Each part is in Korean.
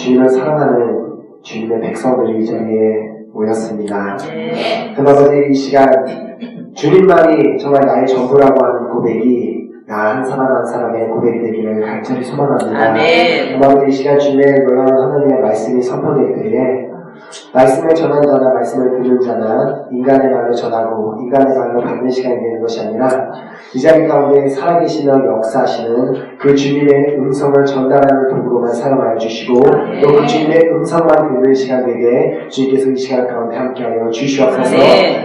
주님을 사랑하는 주님의 백성들이 이 자리에 모였습니다. 그나저나 이 시간 주님만이 정말 나의 전부라고 하는 고백이 나 한 사람 한 사람의 고백이 되기를 간절히 소망합니다. 그나저나 이 시간 주님의 놀라운 하나님의 말씀이 선포될 때에 말씀을 전하는 자나 말씀을 듣는 자나 인간의 말로 전하고 인간의 말로 받는 시간이 되는 것이 아니라 이 자리 가운데 살아계시며 역사하시는 그 주님의 음성을 전달하는 도구로만 사용하여 주시고 또 그 주님의 음성만 듣는 시간 되게 주님께서 이 시간 가운데 함께하여 주시옵소서.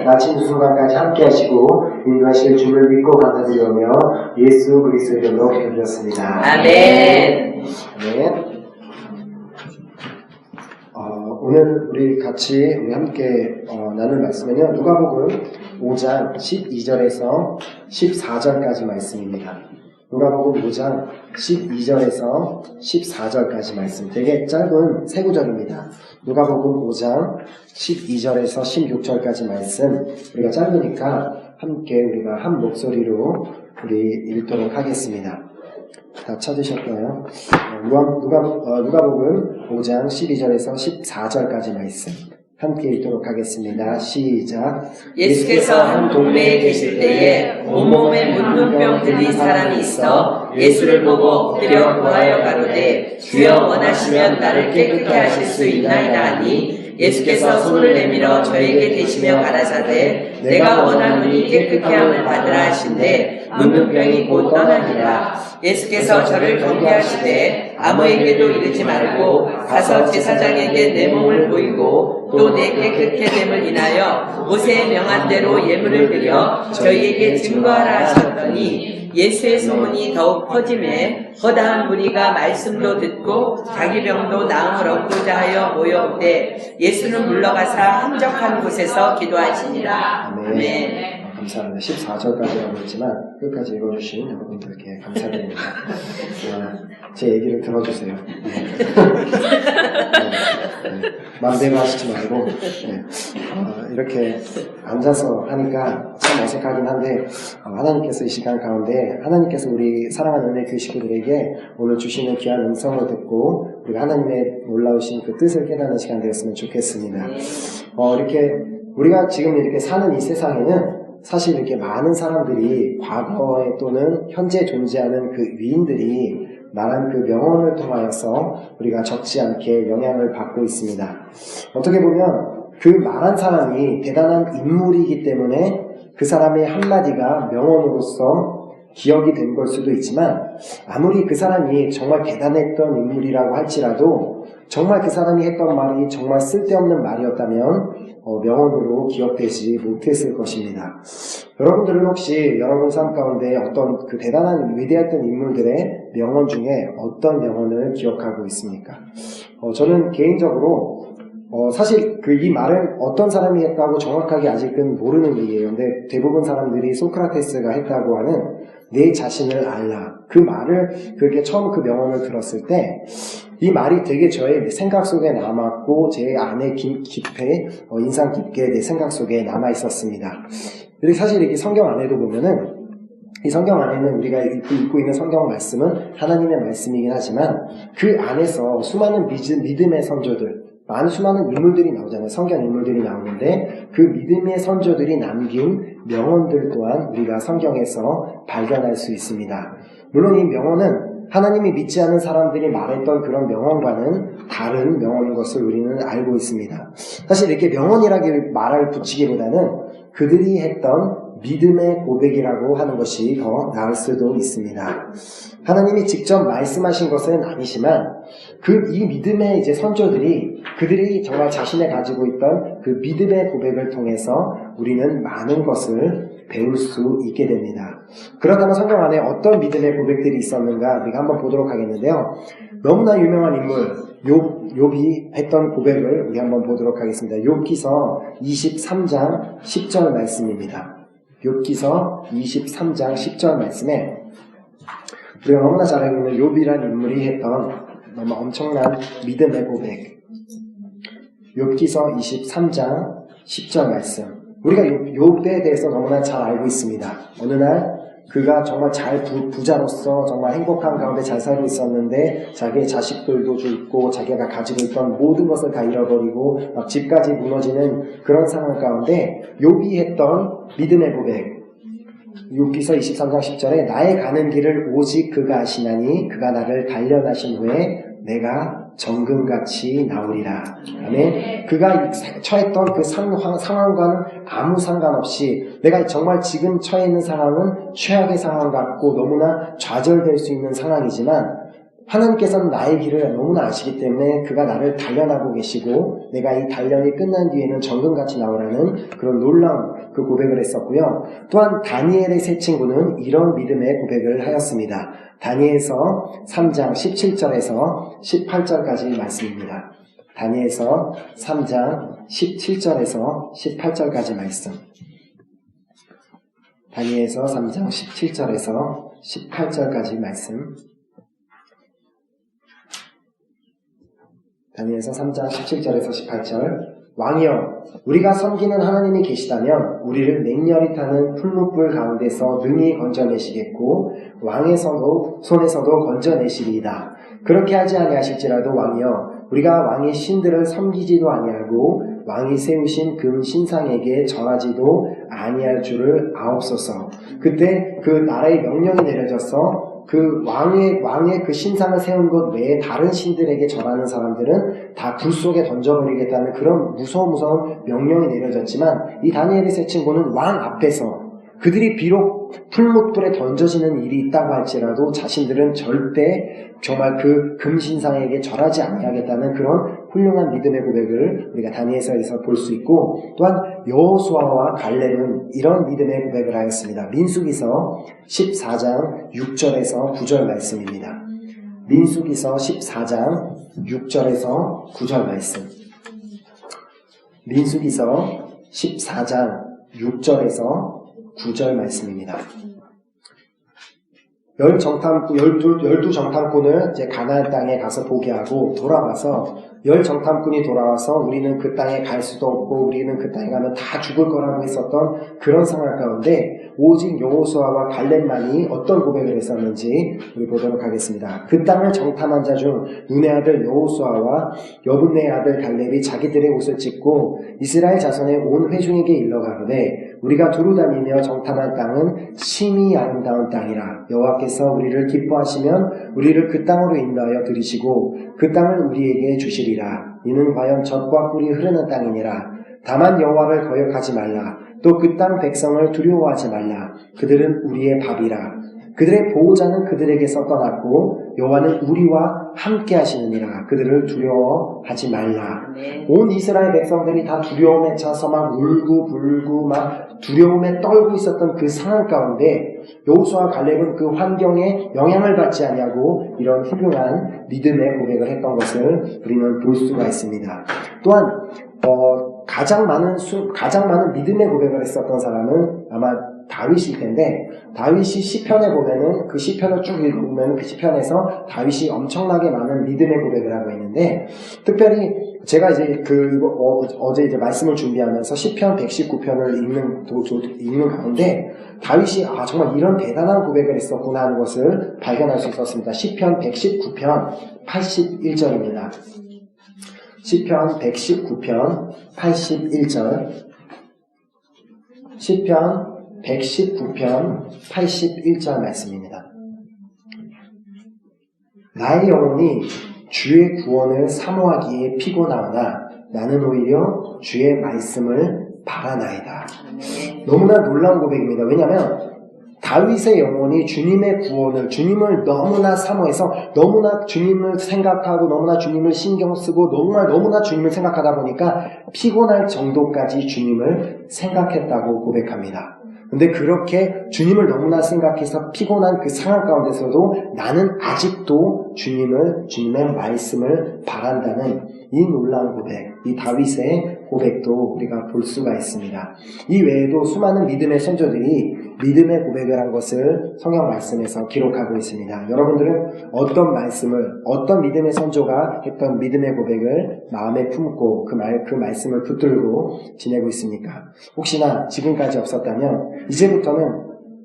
마침 이 순간까지 함께하시고 인도하실 주를 믿고 감사드리며 예수 그리스도의 이름으로 기도드렸습니다. 아멘. 아멘. 오늘 우리 함께 나눌 말씀은요, 누가복음 5장 12절에서 14절까지 말씀입니다. 누가복음 5장 12절에서 14절까지 말씀, 되게 짧은 세 구절입니다. 누가복음 5장 12절에서 16절까지 말씀, 우리가 짧으니까 함께 우리가 한 목소리로 우리 읽도록 하겠습니다. 다 찾으셨나요? 누가복음 5장 12절에서 14절까지 말씀 함께 읽도록 하겠습니다. 시작. 예수께서 한 동네에 계실 때에 온몸에 문둥병 들린 사람이 있어 예수를 보고 엎드려 구하여 가로되 주여 원하시면 나를 깨끗게 하실 수 있나이다 하니 예수께서 손을 내밀어 저에게 대시며 가라사대 내가 원하노니 깨끗게 함을 받으라 하신대 문둥병이 곧 떠나니라. 예수께서 저를 경계하시되 아무에게도 이르지 말고 가서 제사장에게 내 몸을 보이고 또 내 깨끗게 됨을 인하여 모세의 명한 대로 예물을 드려 저희에게 증거하라 하셨더니 예수의 소문이 더욱 퍼짐에 허다한 무리가 말씀도 듣고 자기 병도 나음을 얻고자 하여 모여오되 예수는 물러가사 한적한 곳에서 기도하시니라. 아멘. 감사합니다. 14절까지라고 했지만 끝까지 읽어주신 여러분들께 감사드립니다. 제 얘기를 들어주세요. 마음대로 하시지 말고 이렇게 앉아서 하니까 참 어색하긴 한데 하나님께서 이 시간 가운데 하나님께서 우리 사랑하는 은혜 그 식구들에게 오늘 주시는 귀한 음성을 듣고 우리가 하나님의 놀라우신 그 뜻을 깨닫는 시간 되었으면 좋겠습니다. 이렇게 우리가 지금 이렇게 사는 이 세상에는 사실 이렇게 많은 사람들이 과거에 또는 현재 존재하는 그 위인들이 말한 그 명언을 통하여서 우리가 적지 않게 영향을 받고 있습니다. 어떻게 보면 그 말한 사람이 대단한 인물이기 때문에 그 사람의 한마디가 명언으로서 기억이 된 걸 수도 있지만 아무리 그 사람이 정말 대단했던 인물이라고 할지라도 정말 그 사람이 했던 말이 정말 쓸데없는 말이었다면 명언으로 기억되지 못했을 것입니다. 여러분들은 혹시 여러분 삶 가운데 어떤 그 대단한 위대했던 인물들의 명언 중에 어떤 명언을 기억하고 있습니까? 저는 개인적으로 사실 이 말은 어떤 사람이 했다고 정확하게 아직은 모르는 얘기예요. 근데 대부분 사람들이 소크라테스가 했다고 하는 내 자신을 알라. 그 말을 그렇게 처음 그 명언을 들었을 때 이 말이 되게 저의 생각 속에 남았고 제 안에 깊게 인상 깊게 내 생각 속에 남아 있었습니다. 그리고 사실 이렇게 성경 안에도 보면은 이 성경 안에는 우리가 읽고 있는 성경 말씀은 하나님의 말씀이긴 하지만 그 안에서 수많은 믿음의 선조들 수많은 인물들이 나오잖아요. 성경 인물들이 나오는데 그 믿음의 선조들이 남긴 명언들 또한 우리가 성경에서 발견할 수 있습니다. 물론 이 명언은 하나님이 믿지 않는 사람들이 말했던 그런 명언과는 다른 명언인 것을 우리는 알고 있습니다. 사실 이렇게 명언이라고 말을 붙이기보다는 그들이 했던 믿음의 고백이라고 하는 것이 더 나을 수도 있습니다. 하나님이 직접 말씀하신 것은 아니지만 이 믿음의 이제 선조들이 그들이 정말 자신이 가지고 있던 그 믿음의 고백을 통해서 우리는 많은 것을 배울 수 있게 됩니다. 그렇다면 성경 안에 어떤 믿음의 고백들이 있었는가 우리가 한번 보도록 하겠는데요. 너무나 유명한 인물 욥이 했던 고백을 우리 한번 보도록 하겠습니다. 욥기서 23장 10절 말씀입니다. 욥기서 23장 10절 말씀에 우리가 너무나 잘 알고 있는 욥이라는 인물이 했던 너무 엄청난 믿음의 고백. 욥기서 23장 10절 말씀. 우리가 욥에 대해서 너무나 잘 알고 있습니다. 어느 날 그가 정말 부자로서 정말 행복한 가운데 잘 살고 있었는데 자기의 자식들도 죽고 자기가 가지고 있던 모든 것을 다 잃어버리고 막 집까지 무너지는 그런 상황 가운데 욥이 했던 믿음의 고백, 욥기서 23장 10절에 나의 가는 길을 오직 그가 아시나니 그가 나를 단련하신 후에 내가 정금같이 나오리라. 아멘. 그가 처했던 그 상황과는 아무 상관없이 내가 정말 지금 처해 있는 상황은 최악의 상황 같고 너무나 좌절될 수 있는 상황이지만 하나님께서는 나의 길을 너무나 아시기 때문에 그가 나를 단련하고 계시고 내가 이 단련이 끝난 뒤에는 정금같이 나오라는 그런 놀라운 그 고백을 했었고요. 또한 다니엘의 세 친구는 이런 믿음의 고백을 하였습니다. 다니엘서 3장 17절에서 18절까지 말씀입니다. 다니엘서 3장 17절에서 18절까지 말씀. 다니엘서 3장 17절에서 18절까지 말씀. 다니엘서 3장 17절에서 18절. 왕이여, 우리가 섬기는 하나님이 계시다면 우리를 맹렬히 타는 풀무불 가운데서 능히 건져내시겠고 왕의 손에서도 건져내시리이다. 그렇게 하지 아니하실지라도 왕이여, 우리가 왕의 신들을 섬기지도 아니하고 왕이 세우신 금 신상에게 절하지도 아니할 줄을 아옵소서. 그때 그 나라의 명령이 내려져서 그 왕의 그 신상을 세운 것 외에 다른 신들에게 절하는 사람들은 다 불 속에 던져버리겠다는 그런 무서운 명령이 내려졌지만 이 다니엘의 세 친구는 왕 앞에서 그들이 비록 풀무불에 던져지는 일이 있다고 할지라도 자신들은 절대 정말 그 금신상에게 절하지 아니하겠다는 그런 훌륭한 믿음의 고백을 우리가 다니엘서에서 볼 수 있고, 또한 여호수아와 갈렙은 이런 믿음의 고백을 하였습니다. 민수기서 14장 6절에서 9절 말씀입니다. 민수기서 14장 6절에서 9절 말씀. 민수기서 14장 6절에서 9절 말씀입니다. 12 정탐꾼을 이제 가나안 땅에 가서 보게 하고 돌아와서 10 정탐꾼이 돌아와서 우리는 그 땅에 갈 수도 없고 우리는 그 땅에 가면 다 죽을 거라고 했었던 그런 상황 가운데 오직 여호수아와 갈렙만이 어떤 고백을 했었는지 우리 보도록 하겠습니다. 그 땅을 정탐한 자 중 눈의 아들 여호수아와 여분네의 아들 갈렙이 자기들의 옷을 찢고 이스라엘 자손의 온 회중에게 일러 가로되 우리가 두루 다니며 정탐한 땅은 심히 아름다운 땅이라. 여호와께서 우리를 기뻐하시면 우리를 그 땅으로 인도하여 들이시고 그 땅을 우리에게 주시리라. 이는 과연 젖과 꿀이 흐르는 땅이니라. 다만 여호와를 거역하지 말라. 또 그 땅 백성을 두려워하지 말라. 그들은 우리의 밥이라. 그들의 보호자는 그들에게서 떠났고 여호와는 우리와 함께 하시느니라. 그들을 두려워하지 말라. 온 이스라엘 백성들이 다 두려움에 차서 막 울고 불고 막 두려움에 떨고 있었던 그 상황 가운데 여호수아와 갈렙은 그 환경에 영향을 받지 아니하고 이런 훌륭한 믿음의 고백을 했던 것을 우리는 볼 수가 있습니다. 또한 가장 많은 믿음의 고백을 했었던 사람은 아마 다윗일 텐데, 다윗이 시편에 보면은 그 시편을 쭉 읽으면 그 시편에서 다윗이 엄청나게 많은 믿음의 고백을 하고 있는데, 특별히 제가 이제 어제 이제 말씀을 준비하면서 시편 119편을 읽는 가운데 다윗이 정말 이런 대단한 고백을 했었구나 하는 것을 발견할 수 있었습니다. 시편 119편 81절입니다. 시편 119편 81절. 시편 119편 81절 말씀입니다. 나의 영혼이 주의 구원을 사모하기에 피곤하오나 나는 오히려 주의 말씀을 바라나이다. 너무나 놀라운 고백입니다. 왜냐하면 다윗의 영혼이 주님의 구원을, 주님을 너무나 사모해서 너무나 주님을 생각하고 너무나 주님을 신경 쓰고 너무나 주님을 생각하다 보니까 피곤할 정도까지 주님을 생각했다고 고백합니다. 근데 그렇게 주님을 너무나 생각해서 피곤한 그 상황 가운데서도 나는 아직도 주님의 말씀을 바란다는 이 놀라운 고백, 이 다윗의 고백도 우리가 볼 수가 있습니다. 이 외에도 수많은 믿음의 선조들이 믿음의 고백을 한 것을 성경 말씀에서 기록하고 있습니다. 여러분들은 어떤 믿음의 선조가 했던 믿음의 고백을 마음에 품고 그 말씀을 붙들고 지내고 있습니까? 혹시나 지금까지 없었다면 이제부터는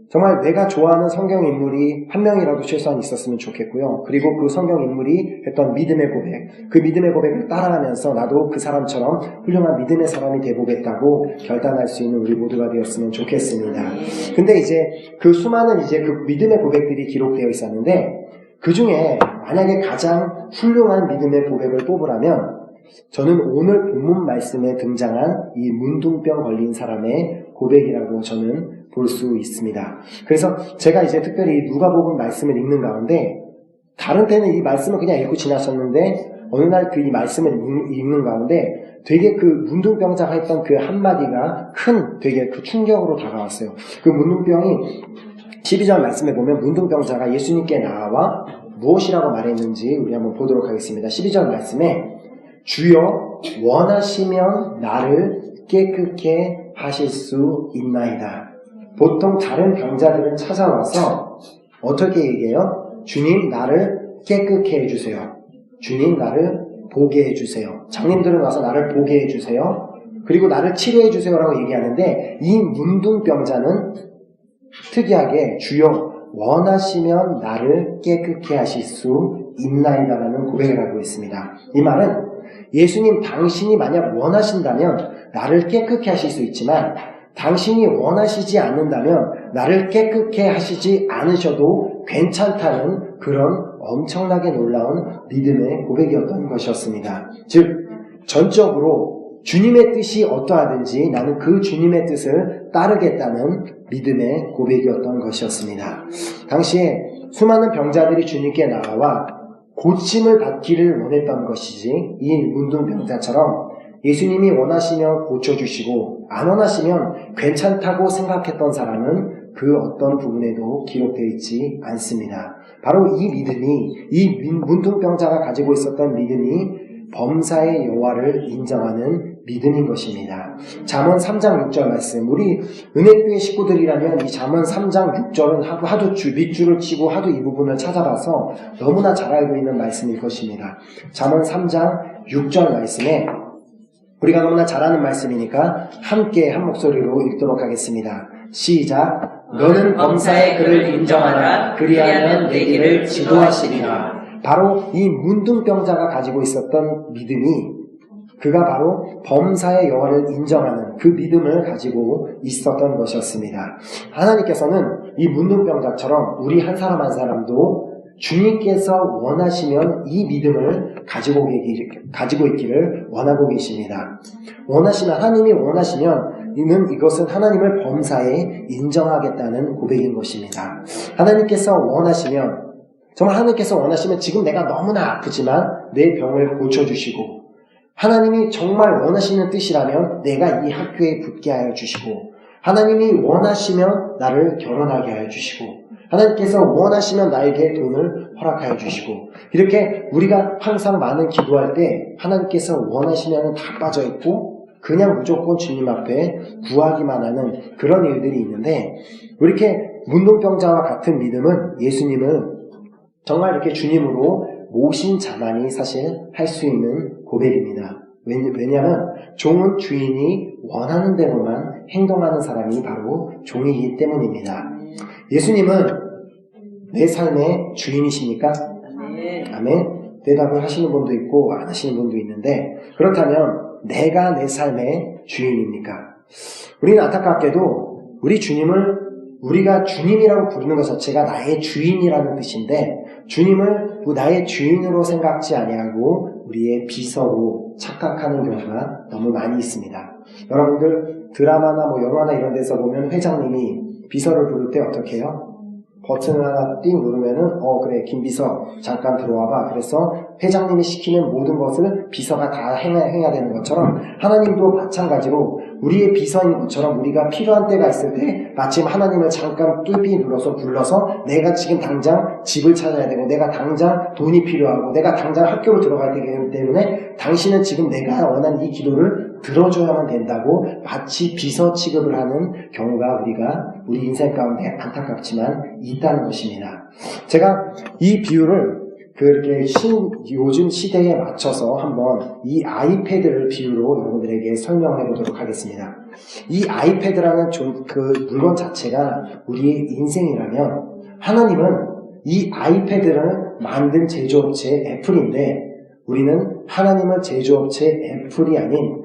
정말 내가 좋아하는 성경 인물이 한 명이라도 최소한 있었으면 좋겠고요. 그리고 그 성경 인물이 했던 믿음의 고백, 그 믿음의 고백을 따라가면서 나도 그 사람처럼 훌륭한 믿음의 사람이 되보겠다고 결단할 수 있는 우리 모두가 되었으면 좋겠습니다. 근데 이제 그 수많은 이제 그 믿음의 고백들이 기록되어 있었는데 그 중에 만약에 가장 훌륭한 믿음의 고백을 뽑으라면 저는 오늘 본문 말씀에 등장한 이 문둥병 걸린 사람의 고백이라고 저는 볼 수 있습니다. 그래서 제가 이제 특별히 누가복음 말씀을 읽는 가운데 다른 때는 이 말씀을 그냥 읽고 지나쳤는데 어느 날 그 이 말씀을 읽는 가운데 되게 그 문둥병자가 했던 그 한마디가 큰 되게 그 충격으로 다가왔어요. 그 문둥병이 12절 말씀에 보면 문둥병자가 예수님께 나와 무엇이라고 말했는지 우리 한번 보도록 하겠습니다. 12절 말씀에 주여 원하시면 나를 깨끗게 하실 수 있나이다. 보통 다른 병자들은 찾아와서 어떻게 얘기해요? 주님 나를 깨끗게 해주세요. 주님 나를 보게 해주세요. 장님들은 와서 나를 보게 해주세요. 그리고 나를 치료해 주세요라고 얘기하는데 이 문둥병자는 특이하게 주여 원하시면 나를 깨끗게 하실 수 있나이다라는 고백을 하고 있습니다. 이 말은 예수님 당신이 만약 원하신다면 나를 깨끗게 하실 수 있지만 당신이 원하시지 않는다면 나를 깨끗게 하시지 않으셔도 괜찮다는 그런 엄청나게 놀라운 믿음의 고백이었던 것이었습니다. 즉 전적으로 주님의 뜻이 어떠하든지 나는 그 주님의 뜻을 따르겠다는 믿음의 고백이었던 것이었습니다. 당시에 수많은 병자들이 주님께 나와 고침을 받기를 원했던 것이지 이 문둥병자처럼 예수님이 원하시면 고쳐주시고 안 원하시면 괜찮다고 생각했던 사람은 그 어떤 부분에도 기록되어 있지 않습니다. 바로 이 믿음이 이 문둥병자가 가지고 있었던 믿음이 범사의 여호와를 인정하는 믿음인 것입니다. 잠언 3장 6절 말씀, 우리 은혜교회 식구들이라면 이 잠언 3장 6절은 하도 밑줄을 치고 하도 이 부분을 찾아봐서 너무나 잘 알고 있는 말씀일 것입니다. 잠언 3장 6절 말씀에 우리가 너무나 잘 아는 말씀이니까 함께 한 목소리로 읽도록 하겠습니다. 시작. 너는 범사의 그를 인정하라. 그리하면 내 길을 지도하시리라. 바로 이 문둥병자가 가지고 있었던 믿음이 그가 바로 범사의 여호와를 인정하는 그 믿음을 가지고 있었던 것이었습니다. 하나님께서는 이 문둥병자처럼 우리 한 사람 한 사람도 주님께서 원하시면 이 믿음을 가지고 있기를 원하고 계십니다. 하나님이 원하시면 이것은 하나님을 범사에 인정하겠다는 고백인 것입니다. 하나님께서 원하시면 지금 내가 너무나 아프지만 내 병을 고쳐주시고 하나님이 정말 원하시는 뜻이라면 내가 이 학교에 붙게 하여 주시고 하나님이 원하시면 나를 결혼하게 하여 주시고 하나님께서 원하시면 나에게 돈을 허락하여 주시고 이렇게 우리가 항상 많은 기도할 때 하나님께서 원하시면 다 빠져있고 그냥 무조건 주님 앞에 구하기만 하는 그런 일들이 있는데 이렇게 문둥병자와 같은 믿음은 예수님을 정말 이렇게 주님으로 모신 자만이 사실 할 수 있는 고백입니다. 왜냐하면 종은 주인이 원하는 대로만 행동하는 사람이 바로 종이기 때문입니다. 예수님은 내 삶의 주인이십니까? 아멘. 대답을 하시는 분도 있고 안 하시는 분도 있는데 그렇다면 내가 내 삶의 주인입니까? 우리는 안타깝게도 우리 주님을 우리가 주님이라고 부르는 것 자체가 나의 주인이라는 뜻인데 주님을 나의 주인으로 생각지 아니하고 우리의 비서로 착각하는 경우가 너무 많이 있습니다. 여러분들 드라마나 영화나 이런 데서 보면 회장님이 비서를 부를 때 어떻게 해요? 버튼을 하나 띵 누르면은 그래 김비서 잠깐 들어와봐. 그래서 회장님이 시키는 모든 것을 비서가 다 행해야 되는 것처럼 하나님도 마찬가지로 우리의 비서인 것처럼 우리가 필요한 때가 있을 때 마침 하나님을 잠깐 뚜삐 눌러서 불러서 내가 지금 당장 집을 찾아야 되고 내가 당장 돈이 필요하고 내가 당장 학교를 들어가야 되기 때문에 당신은 지금 내가 원하는 이 기도를 들어줘야만 된다고 마치 비서 취급을 하는 경우가 우리 인생 가운데 안타깝지만 있다는 것입니다. 제가 이 비유를 그렇게 요즘 시대에 맞춰서 한번 이 아이패드를 비유로 여러분들에게 설명해 보도록 하겠습니다. 이 아이패드라는 그 물건 자체가 우리의 인생이라면 하나님은 이 아이패드를 만든 제조업체 애플인데 우리는 하나님은 제조업체 애플이 아닌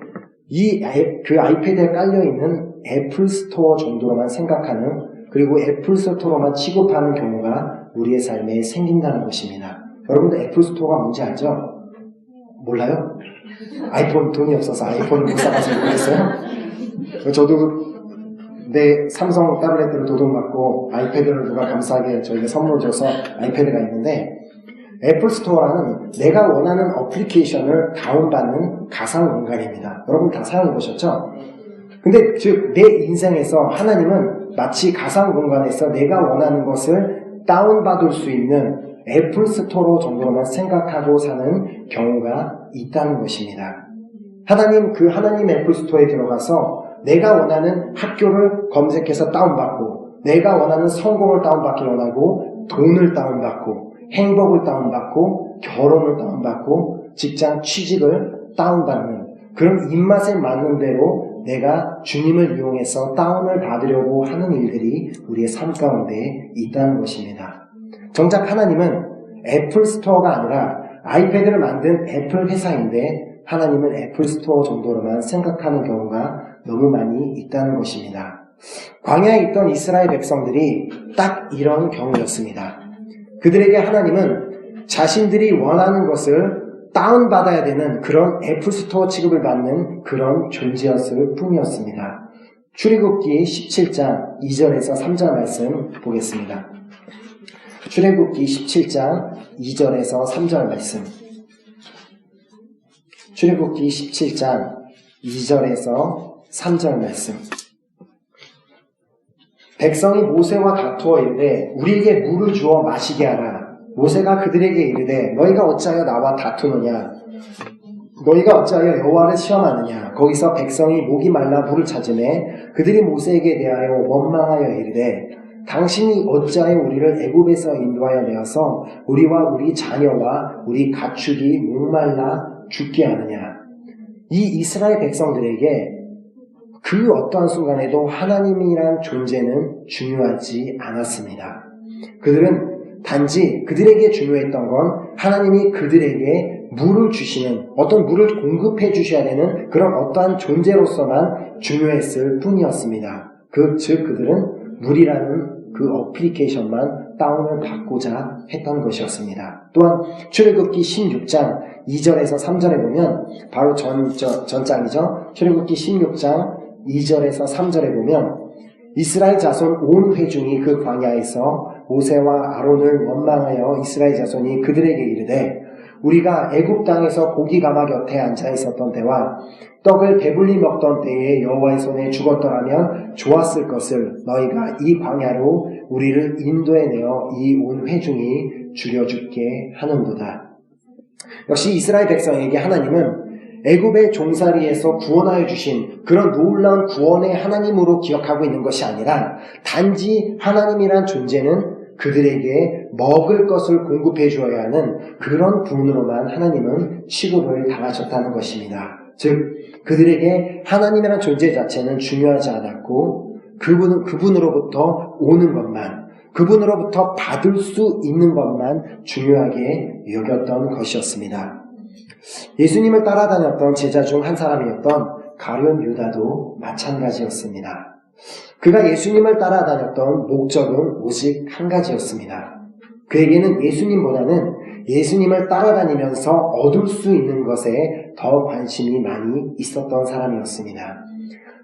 그 아이패드에 깔려있는 애플 스토어 정도로만 생각하는 그리고 애플 스토어로만 취급하는 경우가 우리의 삶에 생긴다는 것입니다. 여러분들 애플 스토어가 뭔지 알죠? 몰라요? 아이폰 돈이 없어서 아이폰을 못 사가서 모르겠어요? 저도 내 삼성 타블렛으로 도둑맞고 아이패드를 누가 감사하게 저에게 선물 줘서 아이패드가 있는데 애플 스토어라는 내가 원하는 어플리케이션을 다운받는 가상 공간입니다. 여러분 다 사용해 보셨죠? 근데 즉 내 인생에서 하나님은 마치 가상 공간에서 내가 원하는 것을 다운받을 수 있는 애플 스토어 정도로만 생각하고 사는 경우가 있다는 것입니다. 하나님 애플 스토어에 들어가서 내가 원하는 학교를 검색해서 다운받고 내가 원하는 성공을 다운받기 원하고 돈을 다운받고 행복을 다운받고 결혼을 다운받고 직장 취직을 다운받는 그런 입맛에 맞는 대로 내가 주님을 이용해서 다운을 받으려고 하는 일들이 우리의 삶 가운데 있다는 것입니다. 정작 하나님은 애플 스토어가 아니라 아이패드를 만든 애플 회사인데 하나님은 애플 스토어 정도로만 생각하는 경우가 너무 많이 있다는 것입니다. 광야에 있던 이스라엘 백성들이 딱 이런 경우였습니다. 그들에게 하나님은 자신들이 원하는 것을 다운받아야 되는 그런 애플 스토어 취급을 받는 그런 존재였을 뿐이었습니다. 출애굽기 17장 2절에서 3절 말씀 보겠습니다. 출애굽기 17장 2절에서 3절 말씀. 출애굽기 17장 2절에서 3절 말씀. 백성이 모세와 다투어 이르되 우리에게 물을 주어 마시게 하라. 모세가 그들에게 이르되 너희가 어찌하여 나와 다투느냐? 너희가 어찌하여 여호와를 시험하느냐? 거기서 백성이 목이 말라 물을 찾으매 그들이 모세에게 대하여 원망하여 이르되 당신이 어찌하여 우리를 애굽에서 인도하여 내어서 우리와 우리 자녀와 우리 가축이 목말라 죽게 하느냐? 이 이스라엘 백성들에게 그 어떠한 순간에도 하나님이란 존재는 중요하지 않았습니다. 그들은 단지 그들에게 중요했던 건 하나님이 그들에게 물을 주시는 어떤 물을 공급해 주셔야 되는 그런 어떠한 존재로서만 중요했을 뿐이었습니다. 즉 그들은 물이라는 그 어플리케이션만 다운을 받고자 했던 것이었습니다. 또한 출애굽기 16장 2절에서 3절에 보면 바로 전장이죠. 출애굽기 16장 2절에서 3절에 보면 이스라엘 자손 온 회중이 그 광야에서 모세와 아론을 원망하여 이스라엘 자손이 그들에게 이르되 우리가 애굽 땅에서 고기 가마 곁에 앉아 있었던 때와 떡을 배불리 먹던 때에 여호와의 손에 죽었더라면 좋았을 것을 너희가 이 광야로 우리를 인도해 내어 이 온 회중이 죽여 죽게 하는도다. 역시 이스라엘 백성에게 하나님은 애굽의 종살이에서 구원하여 주신 그런 놀라운 구원의 하나님으로 기억하고 있는 것이 아니라 단지 하나님이란 존재는 그들에게 먹을 것을 공급해 주어야 하는 그런 분으로만 하나님은 취급을 당하셨다는 것입니다. 즉 그들에게 하나님이란 존재 자체는 중요하지 않았고 그분으로부터 오는 것만 그분으로부터 받을 수 있는 것만 중요하게 여겼던 것이었습니다. 예수님을 따라다녔던 제자 중 한 사람이었던 가룟 유다도 마찬가지였습니다. 그가 예수님을 따라다녔던 목적은 오직 한 가지였습니다. 그에게는 예수님보다는 예수님을 따라다니면서 얻을 수 있는 것에 더 관심이 많이 있었던 사람이었습니다.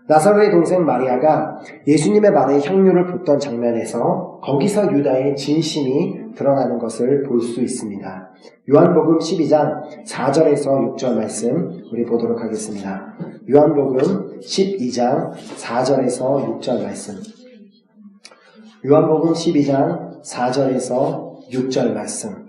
나사로의 동생 마리아가 예수님의 말에 향유를 붓던 장면에서 거기서 유다의 진심이 드러나는 것을 볼 수 있습니다. 요한복음 12장 4절에서 6절 말씀 우리 보도록 하겠습니다. 요한복음 12장 4절에서 6절 말씀. 요한복음 12장 4절에서 6절 말씀.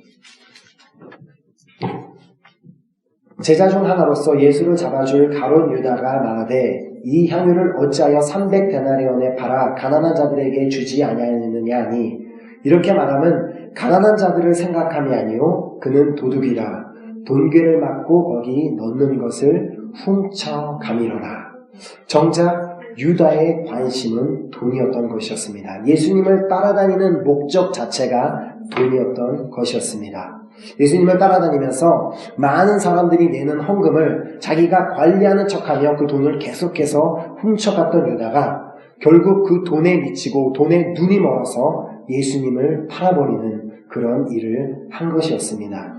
제자 중 하나로서 예수를 잡아줄 가룟 유다가 말하되 이 향유를 어찌하여 300데나리온에 팔아 가난한 자들에게 주지 아니하였느냐 하니 이렇게 말하면 가난한 자들을 생각함이 아니요 그는 도둑이라 돈괴를 맞고 거기 넣는 것을 훔쳐가미러라. 정작 유다의 관심은 돈이었던 것이었습니다. 예수님을 따라다니는 목적 자체가 돈이었던 것이었습니다. 예수님을 따라다니면서 많은 사람들이 내는 헌금을 자기가 관리하는 척하며 그 돈을 계속해서 훔쳐갔던 유다가 결국 그 돈에 미치고 돈에 눈이 멀어서 예수님을 팔아버리는 그런 일을 한 것이었습니다.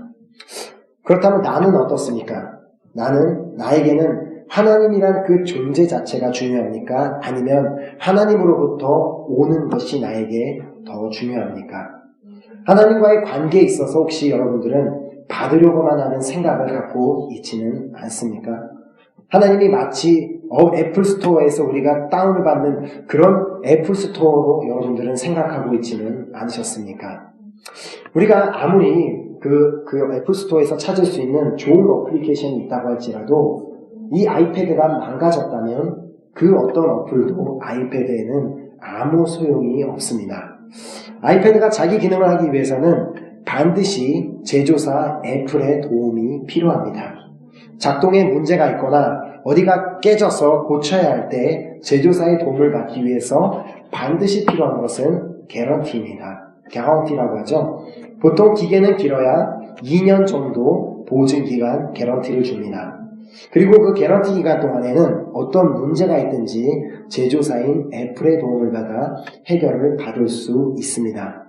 그렇다면 나는 어떻습니까? 나에게는 하나님이란 그 존재 자체가 중요합니까? 아니면 하나님으로부터 오는 것이 나에게 더 중요합니까? 하나님과의 관계에 있어서 혹시 여러분들은 받으려고만 하는 생각을 갖고 있지는 않습니까? 하나님이 마치 애플 스토어에서 우리가 다운을 받는 그런 애플 스토어로 여러분들은 생각하고 있지는 않으셨습니까? 우리가 아무리 그 애플 스토어에서 찾을 수 있는 좋은 어플리케이션이 있다고 할지라도 이 아이패드가 망가졌다면 그 어떤 어플도 아이패드에는 아무 소용이 없습니다. 아이패드가 자기 기능을 하기 위해서는 반드시 제조사 애플의 도움이 필요합니다. 작동에 문제가 있거나 어디가 깨져서 고쳐야 할 때 제조사의 도움을 받기 위해서 반드시 필요한 것은 개런티입니다. 개런티라고 하죠. 보통 기계는 길어야 2년 정도 보증기간 개런티를 줍니다. 그리고 그 개런티 기간 동안에는 어떤 문제가 있든지 제조사인 애플의 도움을 받아 해결을 받을 수 있습니다.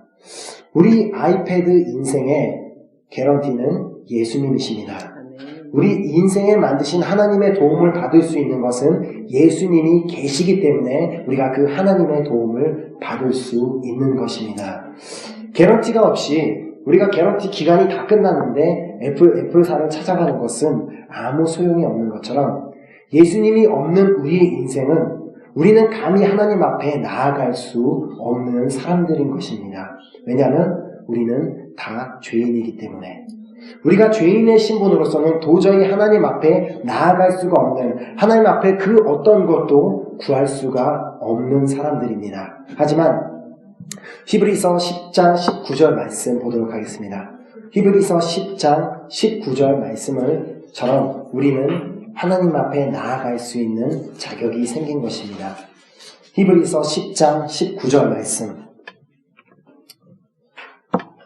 우리 아이패드 인생의 개런티는 예수님이십니다. 우리 인생에 만드신 하나님의 도움을 받을 수 있는 것은 예수님이 계시기 때문에 우리가 그 하나님의 도움을 받을 수 있는 것입니다. 개런티가 없이 우리가 개런티 기간이 다 끝났는데 애플사를 찾아가는 것은 아무 소용이 없는 것처럼 예수님이 없는 우리의 인생은 우리는 감히 하나님 앞에 나아갈 수 없는 사람들인 것입니다. 왜냐하면 우리는 다 죄인이기 때문에. 우리가 죄인의 신분으로서는 도저히 하나님 앞에 나아갈 수가 없는, 하나님 앞에 그 어떤 것도 구할 수가 없는 사람들입니다. 하지만 히브리서 10장 19절 말씀 보도록 하겠습니다. 히브리서 10장 19절 말씀을처럼 우리는 하나님 앞에 나아갈 수 있는 자격이 생긴 것입니다. 히브리서 10장 19절 말씀.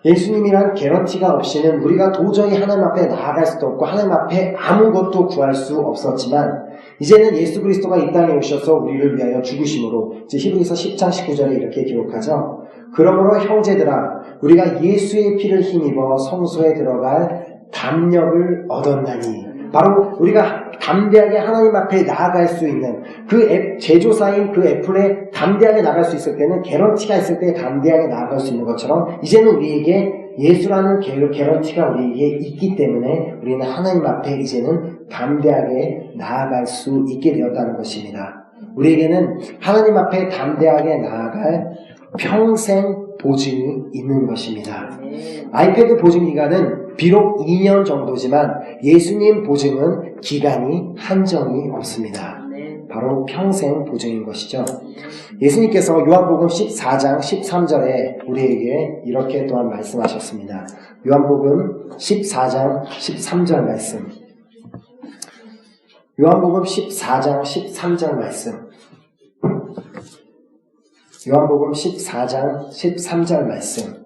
예수님이란 개런티가 없이는 우리가 도저히 하나님 앞에 나아갈 수도 없고 하나님 앞에 아무것도 구할 수 없었지만 이제는 예수 그리스도가 이 땅에 오셔서 우리를 위하여 죽으심으로 히브리서 10장 19절에 이렇게 기록하죠. 그러므로 형제들아 우리가 예수의 피를 힘입어 성소에 들어갈 담력을 얻었나니 바로 우리가 담대하게 하나님 앞에 나아갈 수 있는 그 제조사인 그 애플에 담대하게 나아갈 수 있을 때는 개런티가 있을 때 담대하게 나아갈 수 있는 것처럼 이제는 우리에게 예수라는 개런티가 우리에게 있기 때문에 우리는 하나님 앞에 이제는 담대하게 나아갈 수 있게 되었다는 것입니다. 우리에게는 하나님 앞에 담대하게 나아갈 평생 보증이 있는 것입니다. 아이패드 보증 기간은 비록 2년 정도지만 예수님 보증은 기간이 한정이 없습니다. 바로 평생 보증인 것이죠. 예수님께서 요한복음 14장 13절에 우리에게 이렇게 또한 말씀하셨습니다. 요한복음 14장 13절 말씀. 요한복음 14장 13절 말씀. 요한복음 14장 13절 말씀.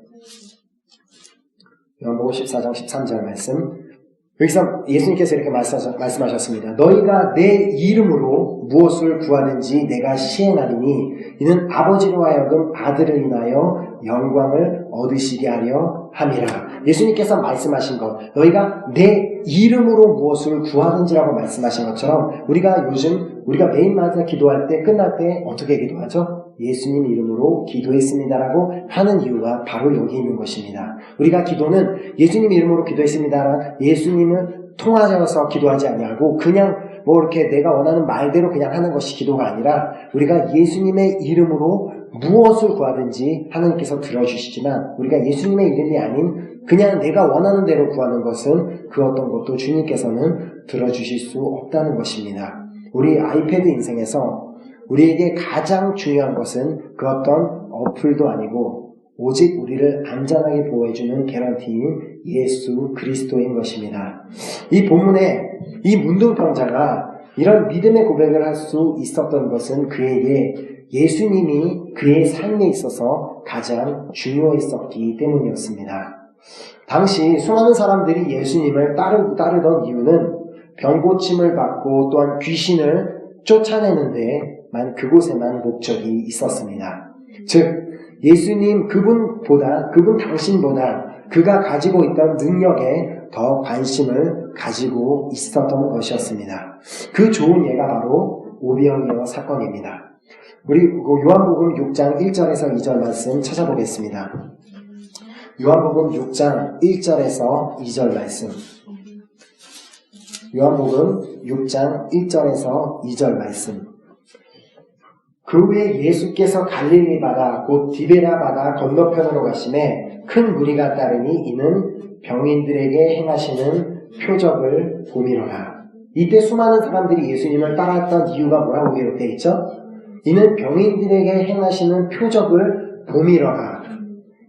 요한복음 14장 13절 말씀. 여기서 예수님께서 이렇게 말씀하셨습니다. 너희가 내 이름으로 무엇을 구하든지 내가 시행하리니 이는 아버지로 하여금 아들을 인하여 영광을 얻으시게 하려 함이라. 예수님께서 말씀하신 것, 너희가 내 이름으로 무엇을 구하든지라고 말씀하신 것처럼 우리가 매일마다 기도할 때 끝날 때 어떻게 기도하죠? 예수님 이름으로 기도했습니다라고 하는 이유가 바로 여기 있는 것입니다. 우리가 기도는 예수님 이름으로 기도했습니다. 예수님을 통하여서 기도하지 아니하고 그냥 이렇게 내가 원하는 말대로 그냥 하는 것이 기도가 아니라 우리가 예수님의 이름으로 무엇을 구하든지 하나님께서 들어주시지만 우리가 예수님의 이름이 아닌 그냥 내가 원하는 대로 구하는 것은 그 어떤 것도 주님께서는 들어주실 수 없다는 것입니다. 우리 아이패드 인생에서 우리에게 가장 중요한 것은 그 어떤 어플도 아니고 오직 우리를 안전하게 보호해주는 개런티인 예수 그리스도인 것입니다. 이 본문에 이 문둥병자가 이런 믿음의 고백을 할 수 있었던 것은 그에게 예수님이 그의 삶에 있어서 가장 중요했었기 때문이었습니다. 당시 수많은 사람들이 예수님을 따르던 이유는 병고침을 받고 또한 귀신을 쫓아내는데만 그곳에만 목적이 있었습니다. 즉 예수님 그분 당신보다 그가 가지고 있던 능력에 더 관심을 가지고 있었던 것이었습니다. 그 좋은 예가 바로 오병이어 사건입니다. 우리 요한복음 6장 1절에서 2절 말씀 찾아보겠습니다. 요한복음 6장 1절에서 2절 말씀. 요한복음 6장 1절에서 2절 말씀. 그 후에 예수께서 갈릴리 바다 곧 디베랴 바다 건너편으로 가심에 큰 무리가 따르니 이는 병인들에게 행하시는 표적을 보미로라. 이때 수많은 사람들이 예수님을 따랐던 이유가 뭐라고 기록되어 있죠? 이는 병인들에게 행하시는 표적을 보미로라.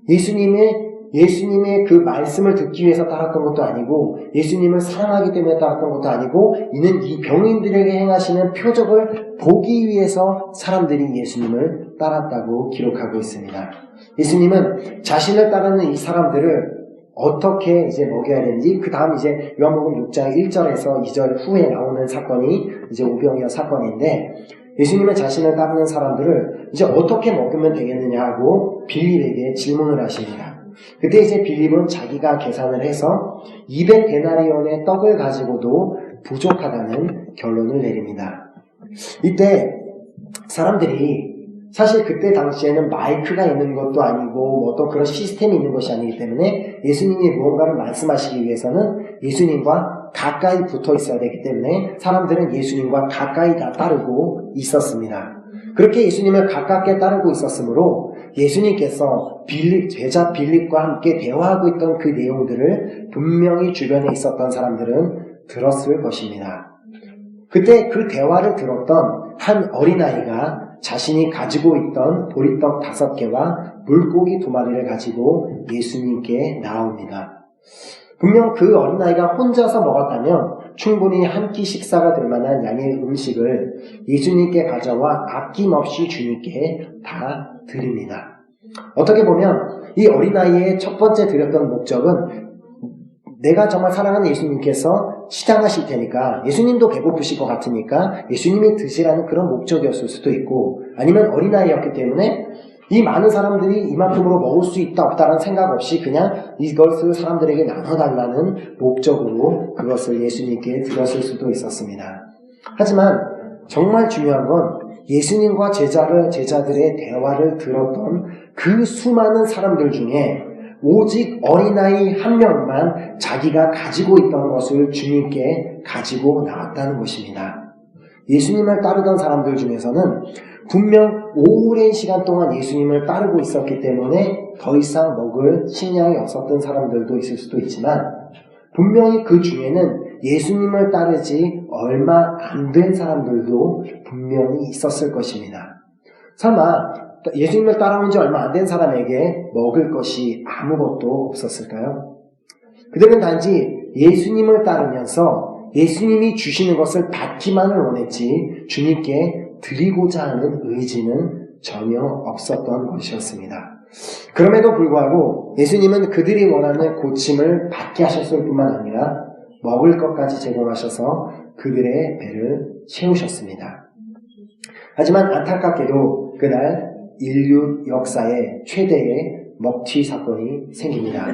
예수님의 그 말씀을 듣기 위해서 따랐던 것도 아니고 예수님을 사랑하기 때문에 따랐던 것도 아니고 이는 이 병인들에게 행하시는 표적을 보기 위해서 사람들이 예수님을 따랐다고 기록하고 있습니다. 예수님은 자신을 따르는 이 사람들을 어떻게 이제 먹여야 되는지, 그 다음 이제 요한복음 6장 1절에서 2절 후에 나오는 사건이 이제 오병이어 사건인데, 예수님은 자신을 따르는 사람들을 이제 어떻게 먹으면 되겠느냐 하고 빌립에게 질문을 하십니다. 그때 이제 빌립은 자기가 계산을 해서 200데나리온의 떡을 가지고도 부족하다는 결론을 내립니다. 이때 사람들이 사실 그때 당시에는 마이크가 있는 것도 아니고 뭐 어떤 그런 시스템이 있는 것이 아니기 때문에 예수님이 무언가를 말씀하시기 위해서는 예수님과 가까이 붙어 있어야 되기 때문에 사람들은 예수님과 가까이 다 따르고 있었습니다. 그렇게 예수님을 가깝게 따르고 있었으므로 예수님께서 제자 빌립과 함께 대화하고 있던 그 내용들을 분명히 주변에 있었던 사람들은 들었을 것입니다. 그때 그 대화를 들었던 한 어린아이가 자신이 가지고 있던 보리떡 5개와 물고기 2마리를 가지고 예수님께 나옵니다. 분명 그 어린아이가 혼자서 먹었다면 충분히 한 끼 식사가 될 만한 양의 음식을 예수님께 가져와 아낌없이 주님께 다 드립니다. 어떻게 보면 이 어린아이의 첫 번째 드렸던 목적은 내가 정말 사랑하는 예수님께서 시장하실 테니까 예수님도 배고프실 것 같으니까 예수님이 드시라는 그런 목적이었을 수도 있고, 아니면 어린아이였기 때문에 이 많은 사람들이 이만큼으로 먹을 수 있다 없다라는 생각 없이 그냥 이것을 사람들에게 나눠달라는 목적으로 그것을 예수님께 드렸을 수도 있었습니다. 하지만 정말 중요한 건 예수님과 제자들의 대화를 들었던 그 수많은 사람들 중에 오직 어린아이 한 명만 자기가 가지고 있던 것을 주님께 가지고 나왔다는 것입니다. 예수님을 따르던 사람들 중에서는 분명 오랜 시간 동안 예수님을 따르고 있었기 때문에 더 이상 먹을 식량이 없었던 사람들도 있을 수도 있지만, 분명히 그 중에는 예수님을 따르지 얼마 안 된 사람들도 분명히 있었을 것입니다. 설마 예수님을 따라온 지 얼마 안 된 사람에게 먹을 것이 아무것도 없었을까요? 그들은 단지 예수님을 따르면서 예수님이 주시는 것을 받기만을 원했지 주님께 드리고자 하는 의지는 전혀 없었던 것이었습니다. 그럼에도 불구하고 예수님은 그들이 원하는 고침을 받게 하셨을 뿐만 아니라 먹을 것까지 제공하셔서 그들의 배를 채우셨습니다. 하지만 안타깝게도 그날 인류 역사의 최대의 먹튀 사건이 생깁니다.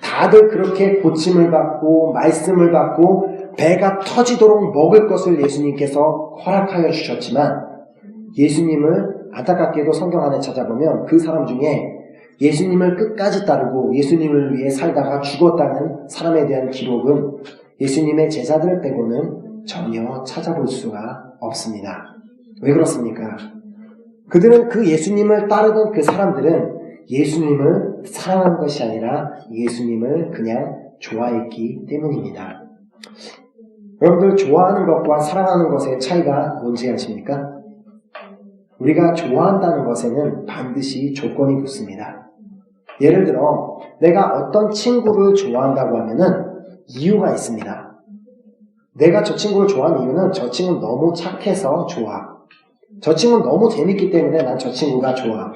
다들 그렇게 고침을 받고 말씀을 받고 배가 터지도록 먹을 것을 예수님께서 허락하여 주셨지만, 예수님을 안타깝게도 성경 안에 찾아보면 그 사람 중에 예수님을 끝까지 따르고 예수님을 위해 살다가 죽었다는 사람에 대한 기록은 예수님의 제자들 빼고는 전혀 찾아볼 수가 없습니다. 왜 그렇습니까? 그들은 그 예수님을 따르던 그 사람들은 예수님을 사랑한 것이 아니라 예수님을 그냥 좋아했기 때문입니다. 여러분들, 좋아하는 것과 사랑하는 것의 차이가 뭔지 아십니까? 우리가 좋아한다는 것에는 반드시 조건이 붙습니다. 예를 들어 내가 어떤 친구를 좋아한다고 하면은 이유가 있습니다. 내가 저 친구를 좋아하는 이유는 저 친구는 너무 착해서 좋아. 저 친구는 너무 재밌기 때문에 난 저 친구가 좋아.